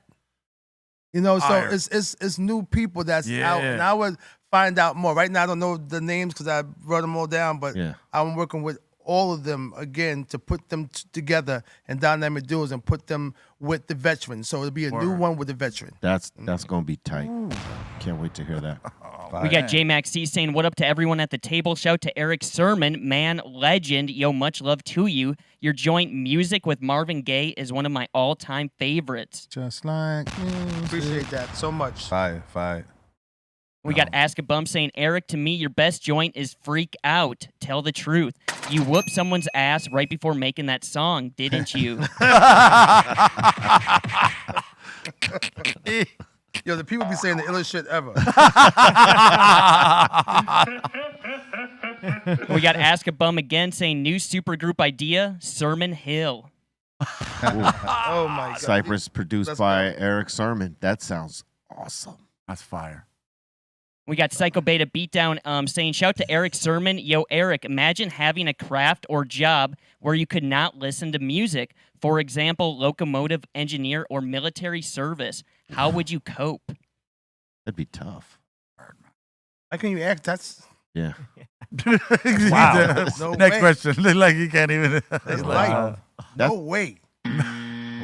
Fire. So it's new people that's Yeah. out. And I would find out more. Right now I don't know the names because I wrote them all down, but Yeah. I'm working with all of them again to put them together and dynamic duos and put them with the veterans. So it'll be a new one with the veteran. That's gonna be tight. Can't wait to hear that. We got J-Max C saying, what up to everyone at the table? Shout to Erick Sermon, man, legend. Yo, much love to you. Your joint music with Marvin Gaye is one of my all-time favorites. Just like Appreciate that so much. Fire. We got Ask a Bum saying, Erick, to me, your best joint is Freak Out. Tell the truth. You whooped someone's ass right before making that song, didn't you? Yo, the people be saying the illest shit ever. We got Ask a Bum again saying new supergroup idea, Sermon Hill. Oh my God. Cypress produced by Erick Sermon. That sounds awesome. That's fire. We got Psycho Beta Beatdown saying, shout to Erick Sermon. Yo, Eric, imagine having a craft or job where you could not listen to music. For example, locomotive engineer or military service. How would you cope? That'd be tough. How can you act? That's Yeah. Wow. No Next way. question. Like you can't even. That's light. No way.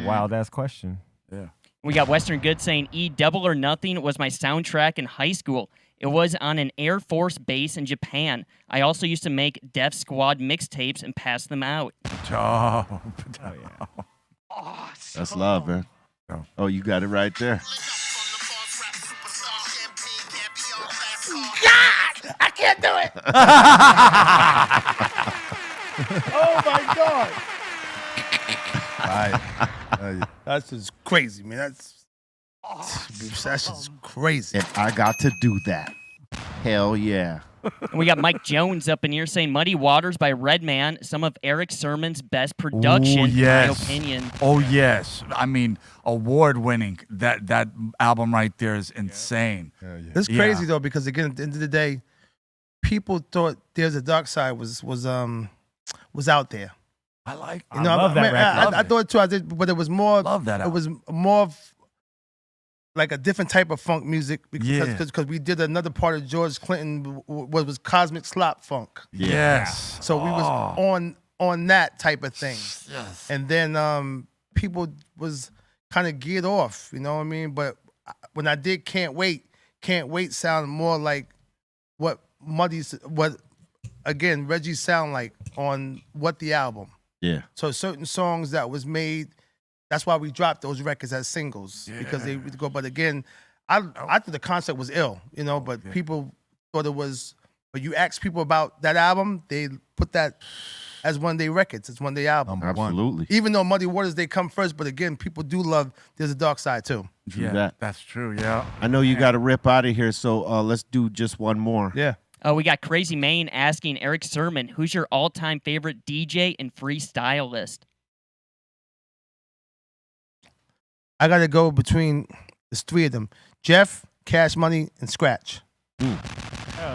Wild ass question. Yeah. We got Western Good saying, Double or Nothing was my soundtrack in high school. It was on an Air Force base in Japan. I also used to make Def Squad mixtapes and pass them out. Oh, That's love, man. Oh, you got it right there. God, I can't do it. Oh my God. That's just crazy, man. That's just crazy. And I got to do that. Hell yeah. We got Mike Jones up in here saying Muddy Waters by Redman, some of Erick Sermon's best production, Ooh, yes. in my opinion. Oh, yes. I mean, award-winning. That album right there is insane. It's crazy though, because again, at the end of the day, people thought There's a Dark Side was out there. I like. You know, love that record. I thought it too. I did, but it was more. Love that It album. was more of like a different type of funk music because we did another part of George Clinton was Cosmic Slop Funk. Yes. So we was on that type of thing. Yes. And then people was kind of geared off, you know what I mean? But when I did Can't Wait sounded more like what Reggie sound like on What the Album. Yeah. So certain songs that was made, that's why we dropped those records as singles because they would go. But again, I thought the concept was ill, you know. But people thought it was. But you ask people about that album, they put that as one of their records. It's one of their albums. Absolutely. Even though Muddy Waters they come first, but again, people do love There's a Dark Side too. True that. That's true. Yeah. I know you got to rip out of here, so let's do just one more. Yeah. We got Crazy Maine asking Erick Sermon, who's your all-time favorite DJ and freestylist? I got to go between there's three of them: Jeff, Cash Money, and Scratch.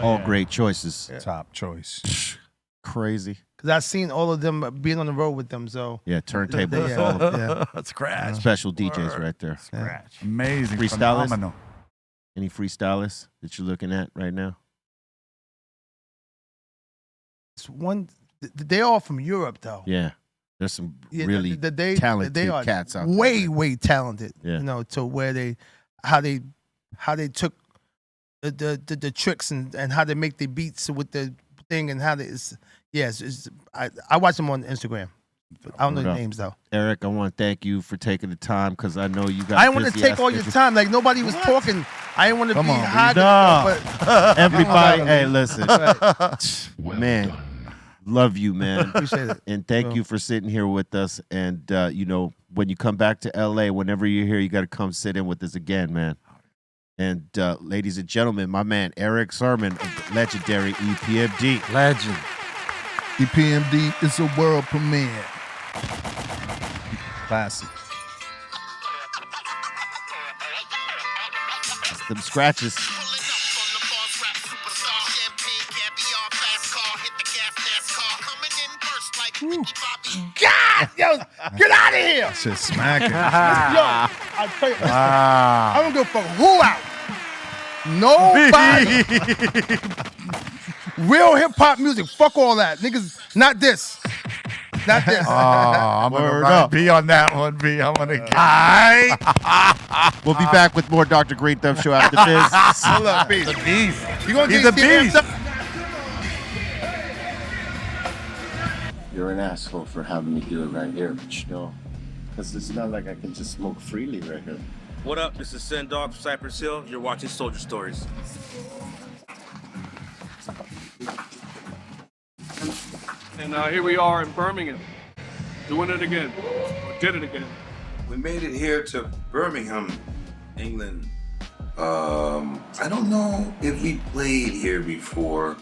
All great choices. Top choice. Crazy. Because I've seen all of them being on the road with them. So Yeah, turntables. All of them. Scratch. Special DJs right there. Scratch. Amazing. Freestylist? Phenomenal. Any freestylists that you're looking at right now? it's one. They're all from Europe though. Yeah. There's some Yeah, really talented they are cats out way, there. way talented. Yeah. You know, to where how they took the tricks and how they make the beats with the thing and how they I watch them on Instagram. I don't know the names though. Eric, I want to thank you for taking the time because I know you got. I didn't want to take all your time. Like nobody was talking. I didn't want to be hot. But everybody, hey, listen, man, love you, man. Appreciate it. And thank you for sitting here with us. And you know, when you come back to LA, whenever you're here, you got to come sit in with us again, man. And ladies and gentlemen, my man Erick Sermon of the legendary EPMD. Legend. EPMD is a world premiere. Classic. That's them scratches. God, yo, get out of here! That shit smacking. Yo, I tell you, I don't give a fuck who out. Nobody. Real hip hop music. Fuck all that, niggas. Not this. Not this. I'm gonna be on that one. I'm gonna get. We'll be back with more Dr. Greenthumb Show after this. Hold up, beast. The beast. You gonna He's get the beast. You're an asshole for having me do it right here, but you know, because it's not like I can just smoke freely right here. What up? This is Sendog from Cypress Hill. You're watching Soldier Stories. And here we are in Birmingham, doing it again. Did it again. We made it here to Birmingham, England, I don't know if we played here before.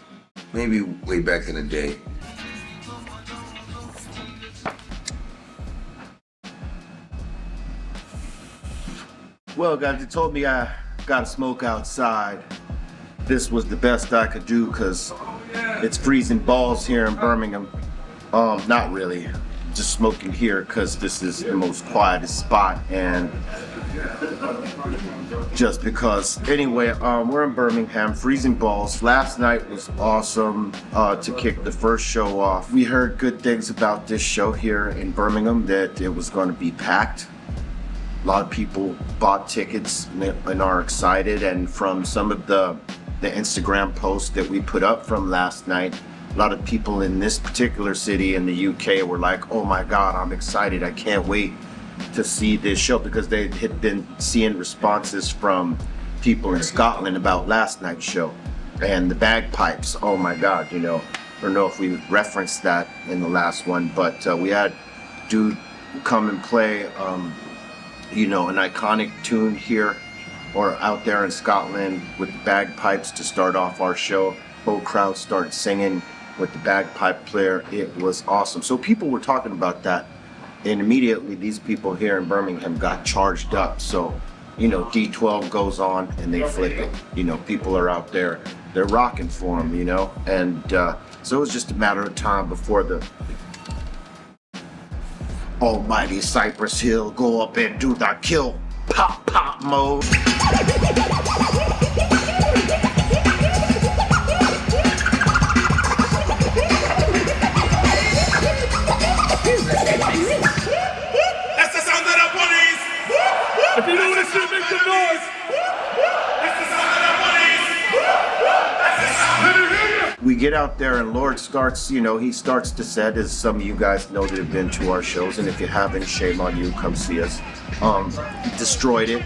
Maybe way back in the day. Well, guys, they told me I gotta smoke outside. This was the best I could do because it's freezing balls here in Birmingham. Not really. Just smoking here because this is the most quietest spot, and just because. Anyway, we're in Birmingham, freezing balls. Last night was awesome to kick the first show off. We heard good things about this show here in Birmingham, that it was going to be packed. A lot of people bought tickets and are excited, and from some of the Instagram posts that we put up from last night, a lot of people in this particular city in the UK were like, oh my God, I'm excited. I can't wait to see this show, because they had been seeing responses from people in Scotland about last night's show. And the bagpipes, oh my God, you know. I don't know if we referenced that in the last one, but we had dude come and play, you know, an iconic tune here or out there in Scotland with the bagpipes to start off our show. Whole crowd started singing with the bagpipe player. It was awesome. So people were talking about that, and immediately these people here in Birmingham got charged up. So, you know, D12 goes on and they flip it. You know, people are out there, they're rocking for them, you know, and so it was just a matter of time before the almighty Cypress Hill go up and do the kill pop pop mode. That's the sound of the police. If you know what it is, make some noise. That's the sound of the police. That's the sound. We get out there and Lord starts, you know, he starts to set, as some of you guys know that have been to our shows, and if you haven't, shame on you, come see us. He destroyed it,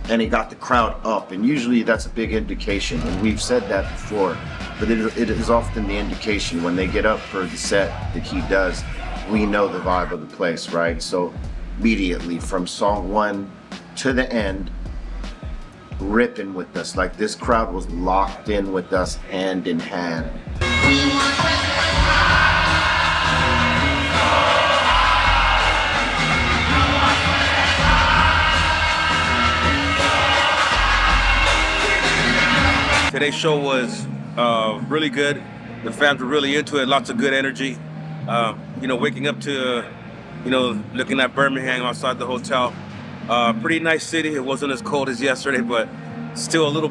and he got the crowd up, and usually that's a big indication, and we've said that before, but it is often the indication when they get up for the set that he does, we know the vibe of the place, right? So immediately from song one to the end, ripping with us. Like, this crowd was locked in with us hand in hand. Today's show was really good. The fans were really into it, lots of good energy. You know, waking up to, you know, looking at Birmingham outside the hotel. Pretty nice city. It wasn't as cold as yesterday, but still a little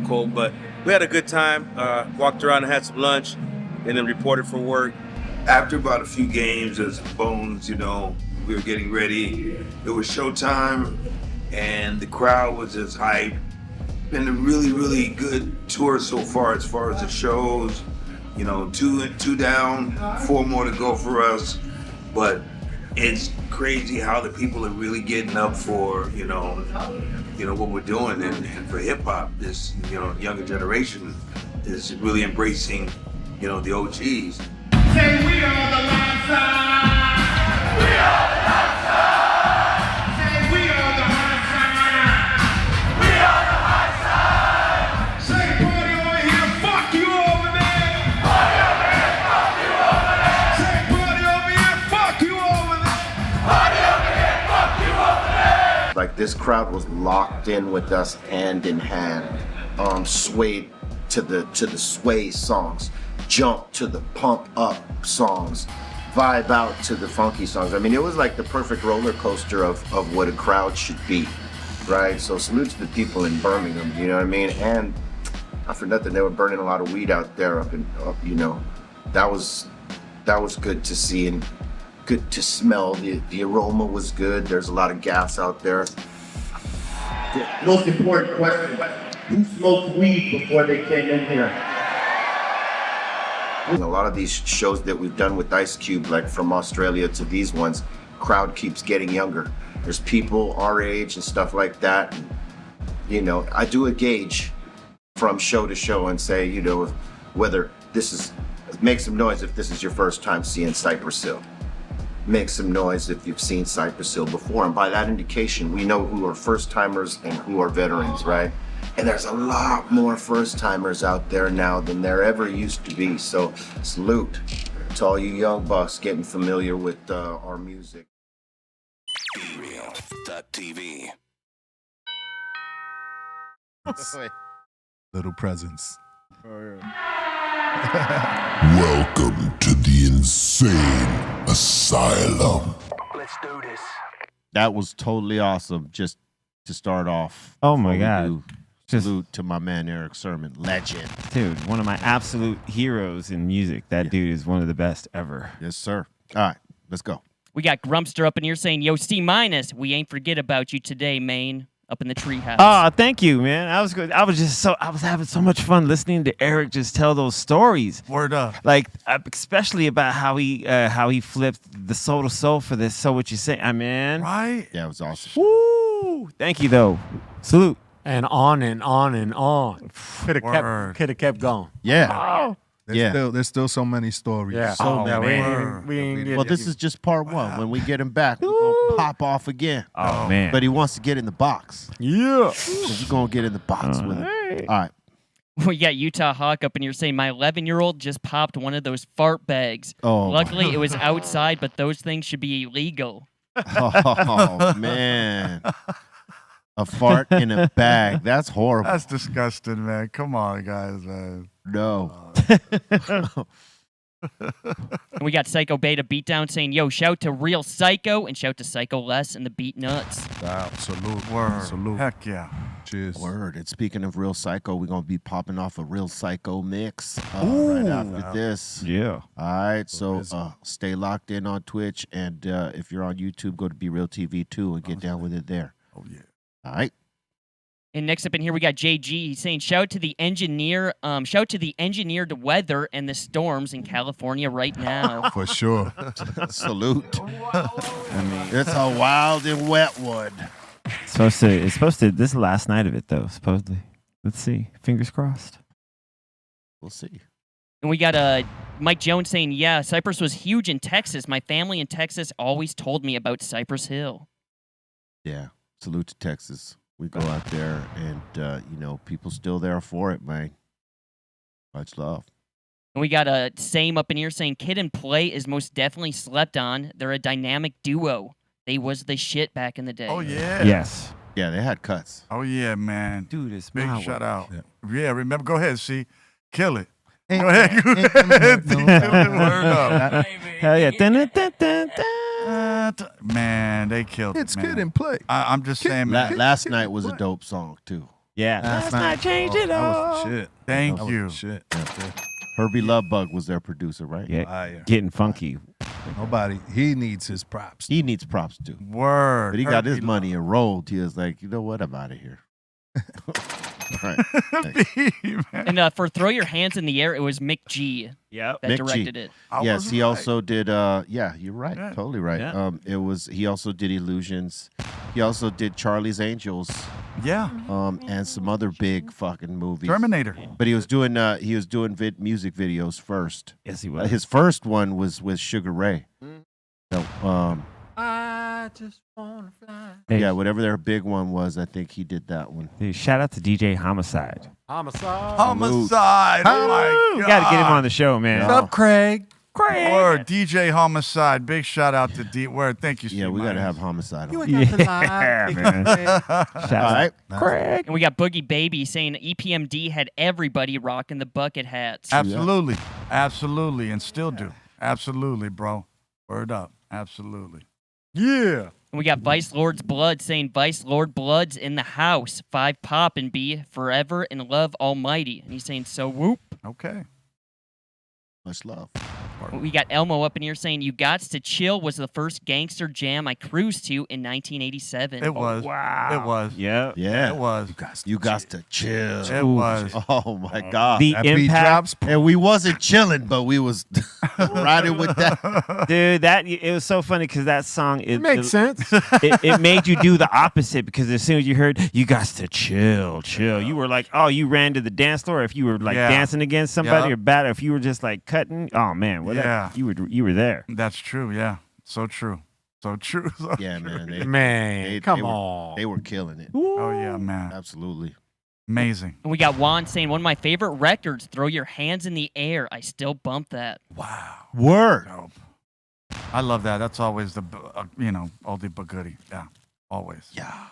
cold. But we had a good time. Walked around and had some lunch, and then reported for work. After about a few games as Bones, you know, we were getting ready. It was showtime, and the crowd was just hype. Been a really, really good tour so far as the shows. You know, two down, 4 more to go for us. But it's crazy how the people are really getting up for, you know what we're doing, and for hip hop. This, you know, younger generation is really embracing, you know, the OGs. Say we are the last side. We are the last side. Say we are the high side. We are the high side. Say party over here, fuck you over there. Party over here, fuck you over there. Say party over here, fuck you over there. Party over here, fuck you over there. Like, this crowd was locked in with us hand in hand. Swayed to the sway songs, jump to the pump up songs, vibe out to the funky songs. I mean, it was like the perfect roller coaster of what a crowd should be, right? So salute to the people in Birmingham, you know what I mean? And not for nothing, they were burning a lot of weed out there up, you know. That was good to see and good to smell. The aroma was good. There's a lot of gas out there. The most important question, who smoked weed before they came in here? A lot of these shows that we've done with Ice Cube, like from Australia to these ones, crowd keeps getting younger. There's people our age and stuff like that. And, you know, I do a gauge from show to show and say, you know, whether this is, make some noise if this is your first time seeing Cypress Hill. make some noise if you've seen Cypress Hill before. And by that indication, we know who are first timers and who are veterans, right? And there's a lot more first timers out there now than there ever used to be. So salute to all you young bucks getting familiar with our music. BeReal.tv. Little presents. Welcome to the insane asylum. Let's do this. That was totally awesome. Just to start off. Oh my before we God. do, salute to my man Erick Sermon, legend. Dude, one of my absolute heroes in music. That dude is one of the best ever. Yes, sir. All right, let's go. We got Grumpster up in here saying, "Yo, C minus, we ain't forget about you today, Maine." Up in the treehouse. Oh, thank you, man. I was good. I was having so much fun listening to Erick just tell those stories. Word up. Like especially about how he flipped the soul to soul for this. So what you say, man? Right? Yeah, it was awesome. Woo! Thank you though. Salute. And on and on and on. Could have kept going. Yeah. There's still so many stories. Yeah. So we ain't get Well, it. this is just part one. When we get him back, we're going to pop off again. Oh, man. But he wants to get in the box. Yeah. So we're going to get in the box with him. All right. We got Utah Hawk up in here saying, "My 11-year-old just popped one of those fart bags. Oh. Luckily, it was outside, but those things should be illegal." Oh, man. A fart in a bag. That's horrible. That's disgusting, man. Come on, guys, man. No. And we got Psycho Beta Beatdown saying, "Yo, shout to Real Psycho and shout to Psycho Les and the Beat Nuts." Wow, salute. Word. Salute. Heck yeah. Cheers. Word. And speaking of Real Psycho, we're going to be popping off a Real Psycho mix right Ooh. after this. Yeah. All right. So stay locked in on Twitch. And if you're on YouTube, go to BeReal TV 2 and get down with it there. Oh, yeah. All right. And next up in here, we got JG. He's saying, shout to the engineered weather and the storms in California right now. For sure. Salute. I mean, it's a wild and wet one. It's supposed to. This is the last night of it though. Supposedly. Let's see. Fingers crossed. We'll see. And we got Mike Jones saying, "Yeah, Cypress was huge in Texas. My family in Texas always told me about Cypress Hill." Yeah. Salute to Texas. We go out there and, people still there for it, man. Much love. And we got Same up in here saying, "Kid and Play is most definitely slept on. They're a dynamic duo. They was the shit back in the day." Oh, yeah. Yes. Yeah, they had cuts. Oh, yeah, man. Dude, it's Big my shout work. out. Yeah, remember, go ahead, see. Kill it. Ain't- Go ahead. Go ain't- ahead. no, Kill no, it. no. Word up. Hell yeah. Dun, dun, dun, dun, dun. Man, they killed It's it, man. Kid and Play. I'm just saying, man. Last night was a dope song, too. Yeah. Last night changed it That was all. the shit. Thank That was you. the shit. Herbie Lovebug was their producer, right? Yeah. Fire. Getting funky. Nobody. He needs his props. He needs props, too. Word. But he got his Herbie money and rolled. He was like, you know what? I'm out of here. All right. And for Throw Your Hands in the Air, it was Mick G. Yep. That Mick G. directed it. Yes, he also did. Yeah, you're right. Yeah. Totally right. Yeah. He also did Illusions. He also did Charlie's Angels. Yeah. And some other big fucking movies. Terminator. But he was doing music videos first. Yes, he was. His first one was with Sugar Ray. So, I just wanna fly. Hey, yeah, whatever their big one was, I think he did that one. dude, shout out to DJ Homicide. Homicide. Homicide. Oh, my We God. got to get him on the show, man. What's up, Craig? Word. DJ Homicide. Big shout out to D. Word. Thank you, Steve. Yeah, we got to Myers. have Homicide You on. ain't got to Yeah, lie. man. Shout All right. out. Craig. And we got Boogie Baby saying EPMD had everybody rocking the bucket hats. Absolutely. Absolutely. And still do. Absolutely, bro. Word up. Absolutely. Yeah. And we got Vice Lord's Blood saying Vice Lord Blood's in the house. 5 pop and be forever and love almighty. And he's saying so whoop. Okay. Much love. We got Elmo up in here saying You Gots to Chill was the first gangster jam I cruised to in 1987. It was. Wow. It was. Yeah. Yeah. It was. You got to chill. It was. Oh my God. The That beat impact. drops. And we wasn't chilling, but we was riding with that. Dude, it was so funny because that song It makes sense. It made you do the opposite because as soon as you heard you got to chill, you were like, oh, you ran to the dance floor. If you were like Yeah. dancing against somebody Yeah. or battle, if you were just like cutting, oh man, Yeah. you were there. That's true. Yeah. So true. So true. So Yeah, true. man. Come on. They were killing it. Oh yeah, man. Absolutely. Amazing. And we got Juan saying, one of my favorite records, Throw Your Hands in the Air. I still bump that. Wow. Word. Dope. I love that. That's always the, oldie but goodie. Yeah, always. Yeah.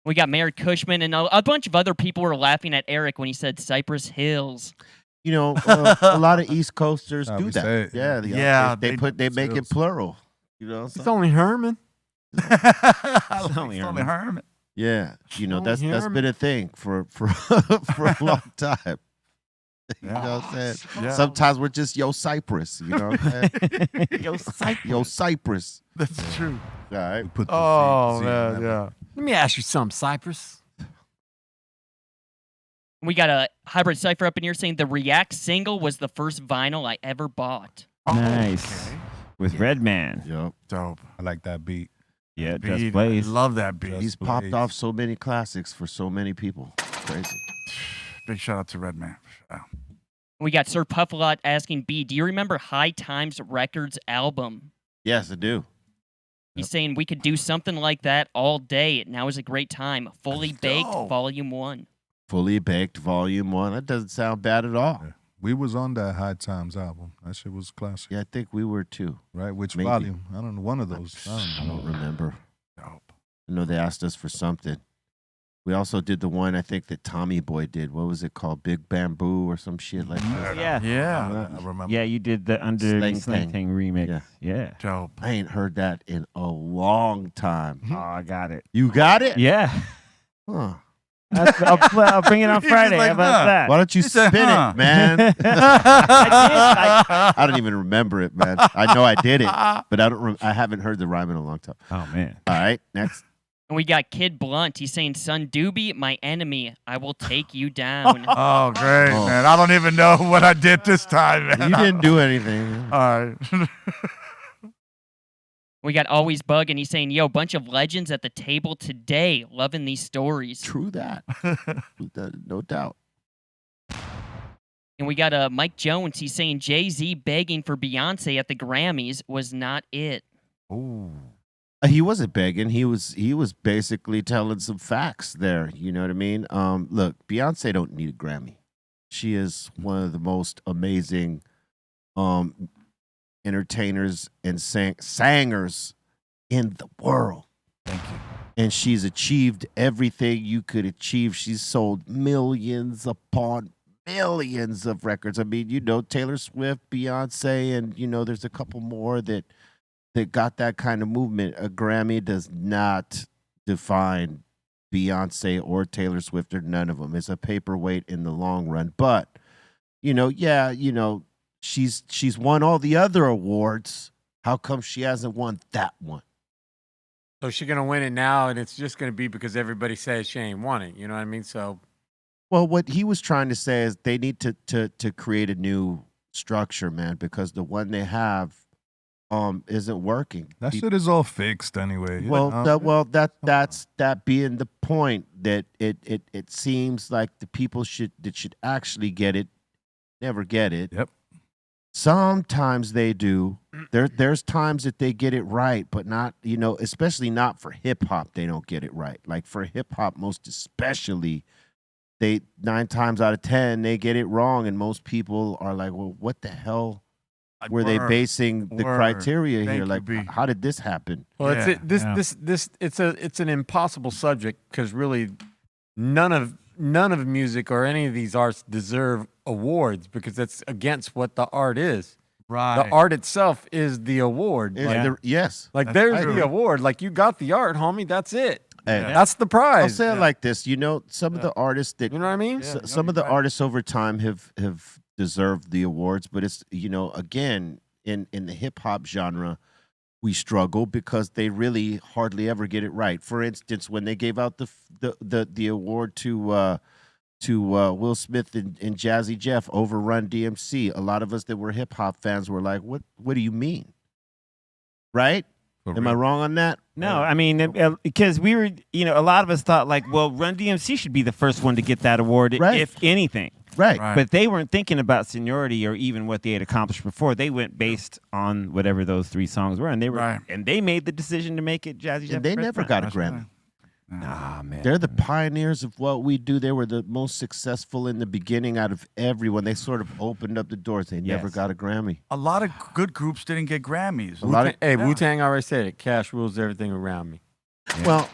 We got Mayor Cushman, and a bunch of other people were laughing at Eric when he said Cypress Hills. You know, a lot of East Coasters do we that. say it. Yeah, they make it plural. You know, It's only Herman. It's only Herman. Yeah, you know Oh, that's Herman. been a thing for a long time. You know what I'm saying? Yeah. Sometimes we're just yo Cypress. You know what I'm saying? Yo Cypress. That's true. All right. Put the Oh Z man, in yeah. Let me ask you something, Cypress. We got a Hybrid Cypher up in here saying the React single was the first vinyl I ever bought. Nice. With Redman. Yep. Dope. I like that beat. Yeah, Beat. Just Blaze. Love that beat. He's popped off so many classics for so many people. Crazy. Big shout out to Redman. We got Sir Puffalot asking B, do you remember High Times Records album? Yes, I do. He's saying we could do something like that all day. Now is a great time. Fully Baked, dope. Volume 1. Fully Baked Volume 1. That doesn't sound bad at all. Yeah. We was on that High Times album. That shit was classic. Yeah, I think we were too. Right? Which Maybe. volume? I don't know. One of those. I don't remember. Dope. I know they asked us for something. We also did the one I think that Tommy Boy did. What was it called? Big Bamboo or some shit like that. Yeah. Yeah. I remember. Yeah, you did the Under Slang Slang Thing remix. Yeah. Yeah. Dope. I ain't heard that in a long time. Oh, I got it. You got it? Yeah. Huh. I'll bring it on He's Friday. like, How about huh. that? Why don't you said, spin huh. it, man? I I don't even remember it, man. I know I did it, but I haven't heard the rhyme in a long time. Oh, man. All right, next. And we got Kid Blunt. He's saying, Son Doobie, my enemy, I will take you down. Oh, great, Oh. man. I don't even know what I did this time, man. You didn't do anything. All right. We got Always Bug, and he's saying, yo, bunch of legends at the table today. Loving these stories. True that. No doubt. And we got Mike Jones. He's saying Jay-Z begging for Beyonce at the Grammys was not it. Ooh. He wasn't begging. He was basically telling some facts there. You know what I mean? Look, Beyonce don't need a Grammy. She is one of the most amazing entertainers and singers in the world. Thank you. And she's achieved everything you could achieve. She's sold millions upon millions of records. I mean, you know, Taylor Swift, Beyonce, and, you know, there's a couple more that got that kind of movement. A Grammy does not define Beyonce or Taylor Swift or none of them. It's a paperweight in the long run. But, you know, yeah, you know, she's won all the other awards. How come she hasn't won that one? So she's gonna win it now, and it's just gonna be because everybody says she ain't won it. You know what I mean? So, Well, what he was trying to say is they need to create a new structure, man, because the one they have isn't working. That shit is all fixed anyway. Well, that's being the point that it seems like the people should actually get it never get it. Yep. Sometimes they do. There's times that they get it right, but not, you know, especially not for hip hop, they don't get it right. Like for hip hop, most especially, they 9 times out of 10 they get it wrong, and most people are like, well, what the hell were they basing the criteria here? Like, how did this happen? well, it's an impossible subject because really, none of music or any of these arts deserve awards because that's against what the art is. Right. The art itself is the award. Yes. Like That's there's true. the award. Like you got the art, homie. That's it. Hey, That's the prize. I'll say it like this. You know, some of the artists that You know what I mean? some of the artists over time have deserved the awards, but it's, you know, again, in the hip hop genre, we struggle because they really hardly ever get it right. For instance, when they gave out the award to Will Smith and Jazzy Jeff over Run DMC, a lot of us that were hip hop fans were like, "What do you mean?" Right? Am I wrong on that? No, I mean, because we were, you know, a lot of us thought like, well, Run DMC should be the first one to get that award, Right. if anything. Right. But they weren't thinking about seniority or even what they had accomplished before. They went based on whatever those 3 songs were, and they were and they made the decision to make it Jazzy Jeff. And they never got a Grammy. Nah, man. They're the pioneers of what we do. They were the most successful in the beginning out of everyone. They sort of opened up the doors. They never got a Grammy. A lot of good groups didn't get Grammys. Wu-Tang already said it. Cash rules everything around me. Well,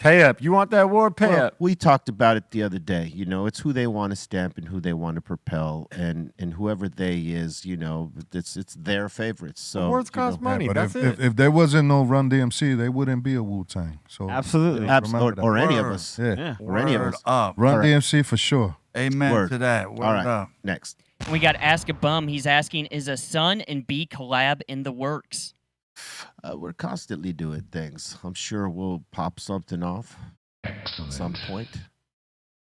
pay up. You want that award? Pay up. We talked about it the other day. You know, it's who they want to stamp and who they want to propel, and whoever they is, you know, it's their favorites. So awards cost money. But That's if there wasn't no Run DMC, they wouldn't be a Wu-Tang. So Absolutely. remember Or that. any of us. Yeah. Or any of us. Up. Run All right. DMC for sure. Amen Word. to that. Word All right. up. Next. We got Ask a Bum. He's asking, is a Sun and B collab in the works? We're constantly doing things. I'm sure we'll pop something off at some point.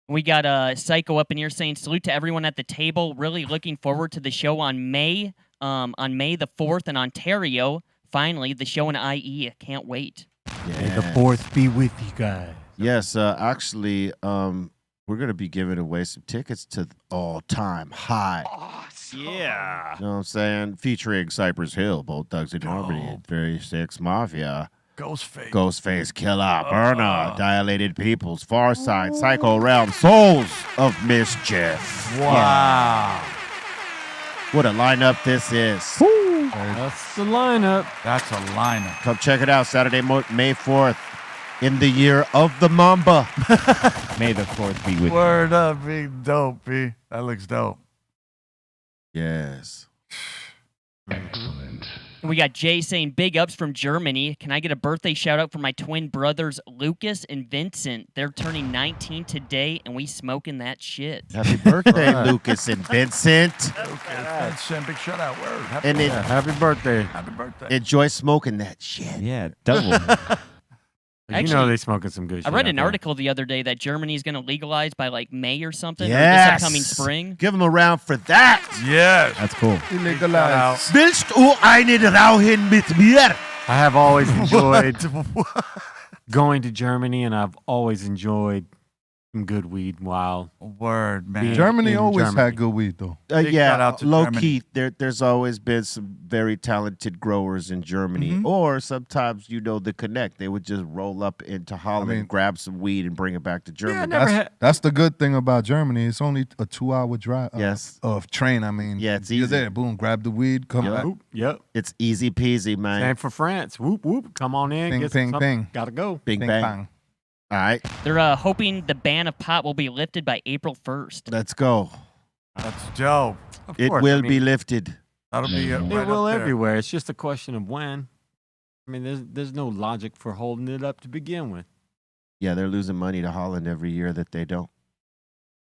We got Psycho up in here saying, salute to everyone at the table. Really looking forward to the show on May the 4th in Ontario. Finally, the show in IE. Can't wait. May the 4th be with you guys. Yes, actually, we're going to be giving away some tickets to All-Time High. Yeah. You know what I'm saying? Featuring Cypress Hill, Both Thugs in Harmony, and 36 Mafia. Ghostface Killer, Burner, Dilated Peoples, Farside, Psycho Realm, Souls of Mischief. Wow. Yeah. What a lineup this is. That's the lineup. That's a lineup. Come check it out Saturday, May 4th, in the year of the Mamba. May the 4th be with you. Word up, B. Dope, B. That looks dope. Yes. Excellent. We got Jay saying, big ups from Germany. Can I get a birthday shout out for my twin brothers, Lucas and Vincent? They're turning 19 today, and we smoking that shit. Happy birthday, Lucas and Vincent. Vincent, big shout out. Word. Happy And birthday. Happy birthday. Happy birthday. enjoy smoking that shit. Yeah, double. You know Actually, they smoking some good shit. I read out an there. article the other day that Germany's going to legalize by like May or something, or Yes. this upcoming spring. Give them a round for that. Yes. That's cool. Illegalized. Willst du einen Rauchen mit mir? I have always enjoyed going to Germany, and I've always enjoyed some good weed while Word, man. being Germany in always Germany. had good weed, though. Big shout Yeah, out to low Germany. key. There's always been some very talented growers in Germany, Mhm. or sometimes the connect. They would just roll up into Holland, mean- grab some weed, and bring it back to Germany. That's the good thing about Germany. It's only a 2-hour drive. Yes. Of train, I mean. Yeah, it's You're easy. there. Boom, grab the weed, come back. Yep. It's easy peasy, man. Same for France. Whoop, whoop. Come on in. Ping, get ping, some, ping. Gotta go. Bing Bing, bang. bang. All right, They're hoping the ban of pot will be lifted by April 1st. let's go. That's dope. Of It course, will I mean, be lifted. That'll be It right will up there. everywhere. It's just a question of when. I mean, there's no logic for holding it up to begin with. Yeah, they're losing money to Holland every year that they don't.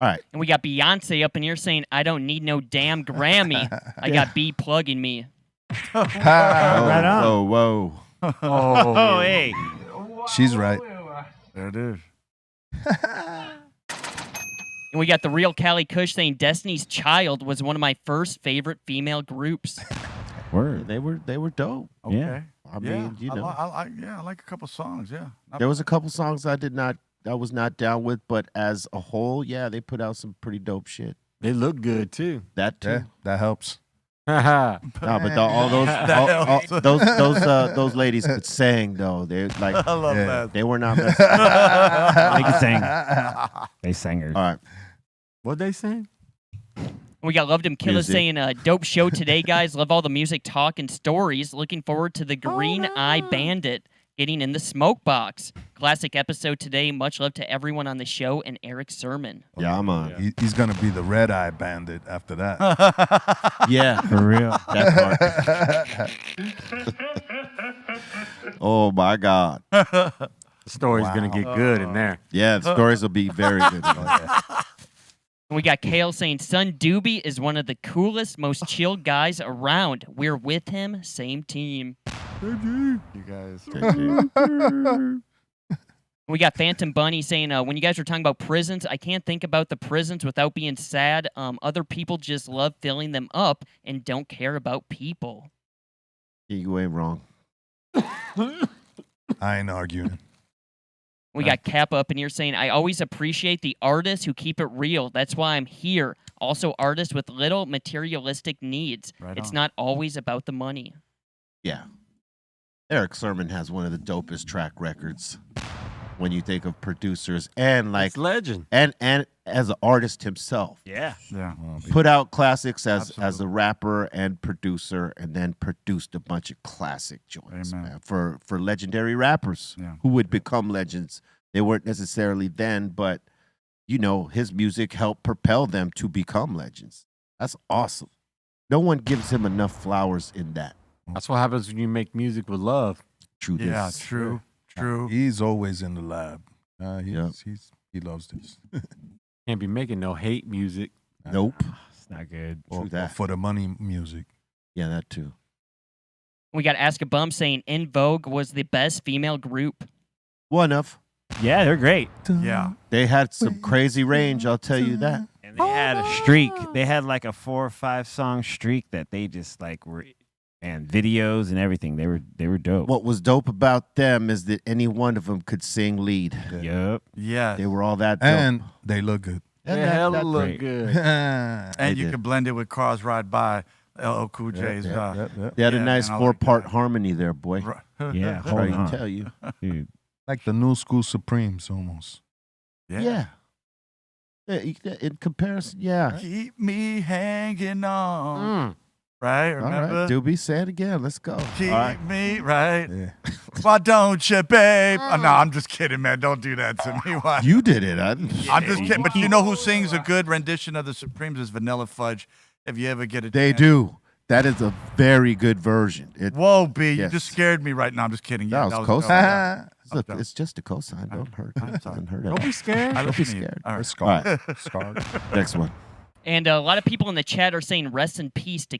All right. And we got Beyonce up in here saying, I don't need no damn Grammy. I got B plugging me. Right on. Whoa, whoa. Oh, hey. She's right. There it is. And we got the real Cali Kush saying Destiny's Child was one of my first favorite female groups. Word. They were dope. Okay. Yeah. I mean, I like a couple songs. Yeah. There was a couple songs I was not down with, but as a whole, yeah, they put out some pretty dope shit. They look good too. That too. Yeah, that helps. No, but all those ladies could sing though. They like I love that. they were not. They could sing. They singers. All right. What'd they say? We got Loved Him Killer Music. saying, dope show today, guys. Love all the music, talk, and stories. Looking forward to the Green Eye Bandit getting in the smoke box. Classic episode today. Much love to everyone on the show and Erick's sermon. Yeah, I'm on. He's gonna be the red eye bandit after that. Yeah, For real. that part. Oh my God. The story's gonna get good in there. Yeah, the stories will be very good. And we got Kale saying, Son Doobie is one of the coolest, most chill guys around. We're with him, same team. You guys. We got Phantom Bunny saying, when you guys were talking about prisons, I can't think about the prisons without being sad. Other people just love filling them up and don't care about people. You ain't wrong. I ain't arguing. We got Kappa up in here saying, I always appreciate the artists who keep it real. That's why I'm here. Also, artists with little materialistic needs. It's not always about the money. Yeah. Erick Sermon has one of the dopest track records when you think of producers and like legend. And as an artist himself. Yeah. Yeah. Put out classics as a rapper and producer, and then produced a bunch of classic joints, man, for legendary rappers who would become legends. They weren't necessarily then, but you know, his music helped propel them to become legends. That's awesome. No one gives him enough flowers in that. That's what happens when you make music with love. True. Yeah, true. He's always in the lab. He loves this. Can't be making no hate music. Nope. It's not good. Or for the money music. Yeah, that too. We got Ask a Bum saying In Vogue was the best female group. One of. Yeah, they're great. Yeah. They had some crazy range, I'll tell you that. And they had a streak. They had like a 4 or 5 song streak that they just like were, and videos and everything. They were dope. What was dope about them is that any one of them could sing lead. Yep. Yeah. They were all that dope. And they look good. They hella look good. And you could blend it with Cars Ride By, LL Cool J's. They had a nice 4-part harmony there, boy. Yeah, That's what I hold on. tell you. Dude. Like the new school Supremes almost. Yeah. In comparison, yeah. Keep me hanging on. Right? All Remember? right, Doobie, say it again. Let's go. Keep All right. me right. Why don't you, babe? Oh, no, I'm just kidding, man. Don't do that to me. Why? You did it. I'm just kidding. But you know who sings a good rendition of the Supremes is Vanilla Fudge. If you ever get a They chance. do. That is a very good version. Whoa, B, you Yes. just scared me right now. I'm just kidding. Yeah, That was dope. cosign. It's just a cosign. Don't hurt. Doesn't hurt. Don't be scared. I Don't be listen to you. scared. All right. Scarred. Next one. And a lot of people in the chat are saying rest in peace to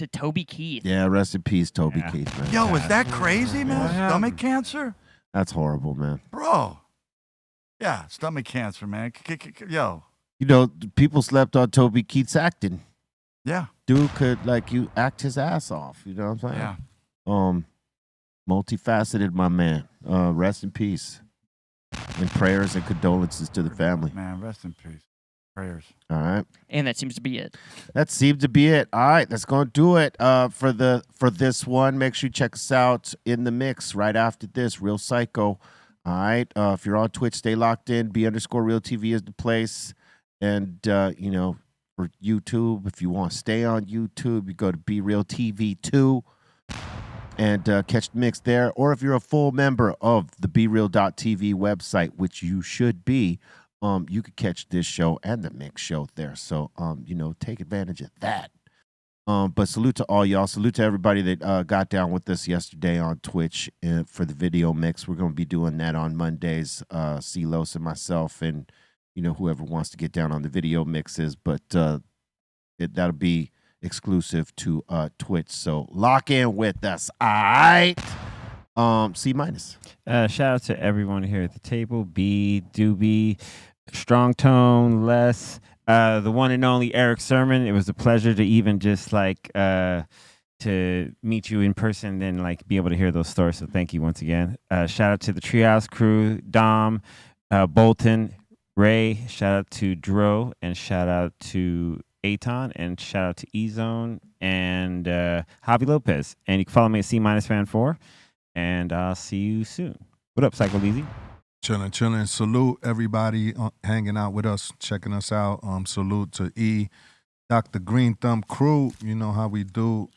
Toby Keith. Yeah, rest in peace, Toby Keith, man. Yo, is that crazy, man? Stomach cancer? That's horrible, man. Bro. Yeah, stomach cancer, man. Yo. You know, people slept on Toby Keith's acting. Yeah. Dude could you act his ass off. You know what I'm saying? Yeah. Multifaceted, my man. Rest in peace. And prayers and condolences to the family. Man, rest in peace. Prayers. All right. And that seems to be it. That seemed to be it. All right, that's going to do it for this one. Make sure you check us out in the mix right after this. Real Psycho. All right. If you're on Twitch, stay locked in. B_Real TV is the place. And, for YouTube, if you want to stay on YouTube, you go to BeReal TV 2 and catch the mix there. Or if you're a full member of the BeReal.tv website, which you should be, you could catch this show and the mix show there. So, take advantage of that. But salute to all y'all. Salute to everybody that got down with us yesterday on Twitch for the video mix. We're going to be doing that on Mondays. C-Los and myself and, whoever wants to get down on the video mixes. But that'll be exclusive to Twitch. So lock in with us. All right. C-. Shout out to everyone here at the table. B, Doobie, Strong Tone, Les, the one and only Erick Sermon. It was a pleasure to even just to meet you in person and be able to hear those stories. So thank you once again. Shout out to the Treehouse crew, Dom, Bolton, Ray. Shout out to Dro, and shout out to Aton, and shout out to E-Zone and Javi Lopez. And you can follow me at C-Fan4. And I'll see you soon. What up, Psycho Leezy? Chilling. Salute everybody hanging out with us, checking us out. Salute to E, Dr. Greenthumb crew. You know how we do.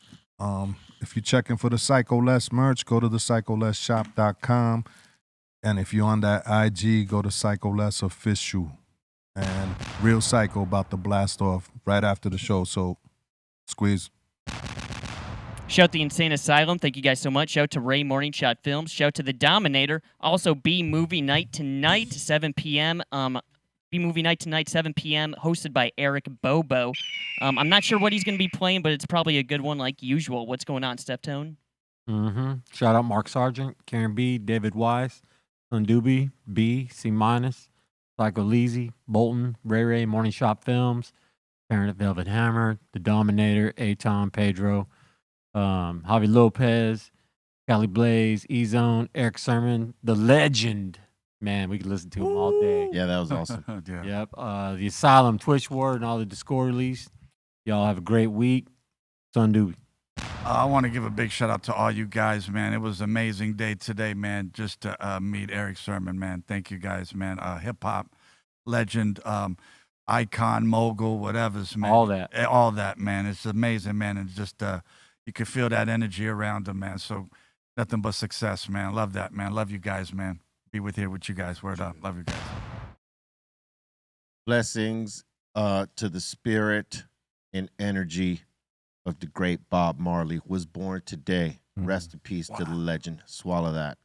If you're checking for the Psycho Les merch, go to the psycholesshop.com. And if you're on that IG, go to Psycho Les Official. And Real Psycho about to blast off right after the show. So squeeze. Shout the Insane Asylum. Thank you guys so much. Shout to Ray Morning Shot Films. Shout to the Dominator. Also, B Movie Night Tonight, 7 p.m. B Movie Night Tonight, 7 p.m. Hosted by Eric Bobo. I'm not sure what he's going to be playing, but it's probably a good one like usual. What's going on, Steftone? Shout out Mark Sargent, Karen B, David Wise, Undoobie, B, C-, Psycho Leezy, Bolton, Ray Morning Shop Films, Parent of Velvet Hammer, The Dominator, Aton, Pedro, Javi Lopez, Cali Blaze, E-Zone, Erick Sermon, the legend, Man, we could listen to them all day. Yeah, that was awesome. Yeah. Yep. The Asylum Twitch Ward and all the Discord release. Y'all have a great week. Son Doobie. I want to give a big shout out to all you guys, man. It was an amazing day today, man, just to meet Erick Sermon, man. Thank you guys, man. Hip hop legend, icon, mogul, whatever's, man. All that. All that, man. It's amazing, man. And just, you can feel that energy around him, man. So nothing but success, man. Love that, man. Love you guys, man. Be with you guys. Word up. Love you guys. Blessings to the spirit and energy of the great Bob Marley, who was born today. Rest in peace to the legend. Swallow that.